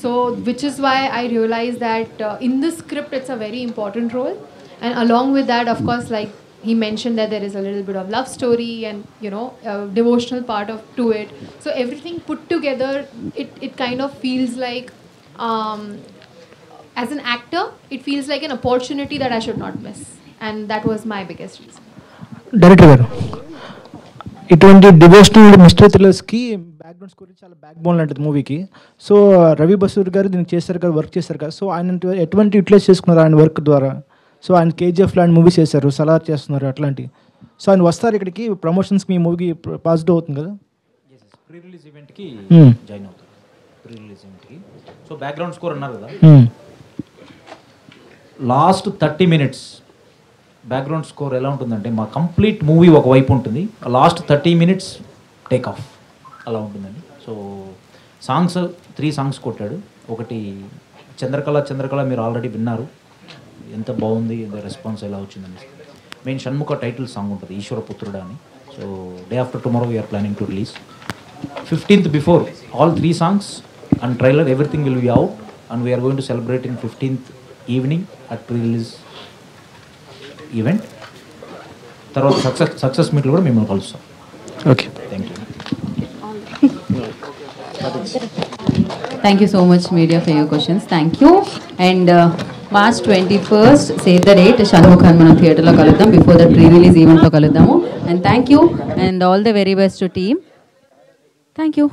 So, which is why I realized that in the script it's a very important role. And along with that, of course, like he mentioned that there is a little bit of love story and, you know, a devotional part to it. So everything put together, it kind of feels like, as an actor, it feels like an opportunity that I should not miss. And that was my biggest reason. Director గారు, ఇటువంటి devotional mystery థ్రిల్లర్స్కి background score చాలా back bone లాంటిది మూవీకి. So Ravi Basur గారు దీనికి చేశారు కదా, work చేశారు కదా. సో ఆయన ఎటువంటి యూటిలైజ్ చేసుకున్నారు ఆయన వర్క్ ద్వారా? సో ఆయన కేజీఎఫ్ లాంటి మూవీస్ చేశారు, సలార్ చేస్తున్నారు అట్లాంటివి. సో ఆయన వస్తారు ఇక్కడికి ప్రమోషన్స్కి, మీ మూవీకి పాజిటివ్ అవుతుంది కదా? ప్రీ రిలీజ్ ఈవెంట్కి జాయిన్ అవుతారు. ప్రీ రిలీజ్ ఈవెంట్కి. సో బ్యాక్గ్రౌండ్ స్కోర్ అన్నారు కదా, లాస్ట్ 30 minutes బ్యాక్గ్రౌండ్ స్కోర్ ఎలా ఉంటుందంటే, మా కంప్లీట్ మూవీ ఒకవైపు ఉంటుంది, లాస్ట్ 30 minutes టేక్ ఆఫ్ అలా ఉంటుందండి. సో సాంగ్స్ 3 songs కొట్టాడు. ఒకటి చంద్రకళ మీరు ఆల్రెడీ విన్నారు, ఎంత బాగుంది, ఎంత రెస్పాన్స్ ఎలా వచ్చిందని. మెయిన్ షణ్ముఖ టైటిల్ సాంగ్ ఉంటుంది, ఈశ్వరపుత్రుడా అని. So day after tomorrow we're planning to release. 15th before, all 3 songs and trailer, everything will be out, and we are going to celebrate in 15th evening at pre-release event. తర్వాత success మీట్లో కూడా మిమ్మల్ని కలుస్తాం. Okay, thank you. Thank you so much, media, for your questions. Thank you. And March 21st, save the date, Shanmukhan మనం థియేటర్లో కలుద్దాం. Before the pre release ఈవెంట్లో కలుద్దాము. And thank you and all the very best to team. Thank you.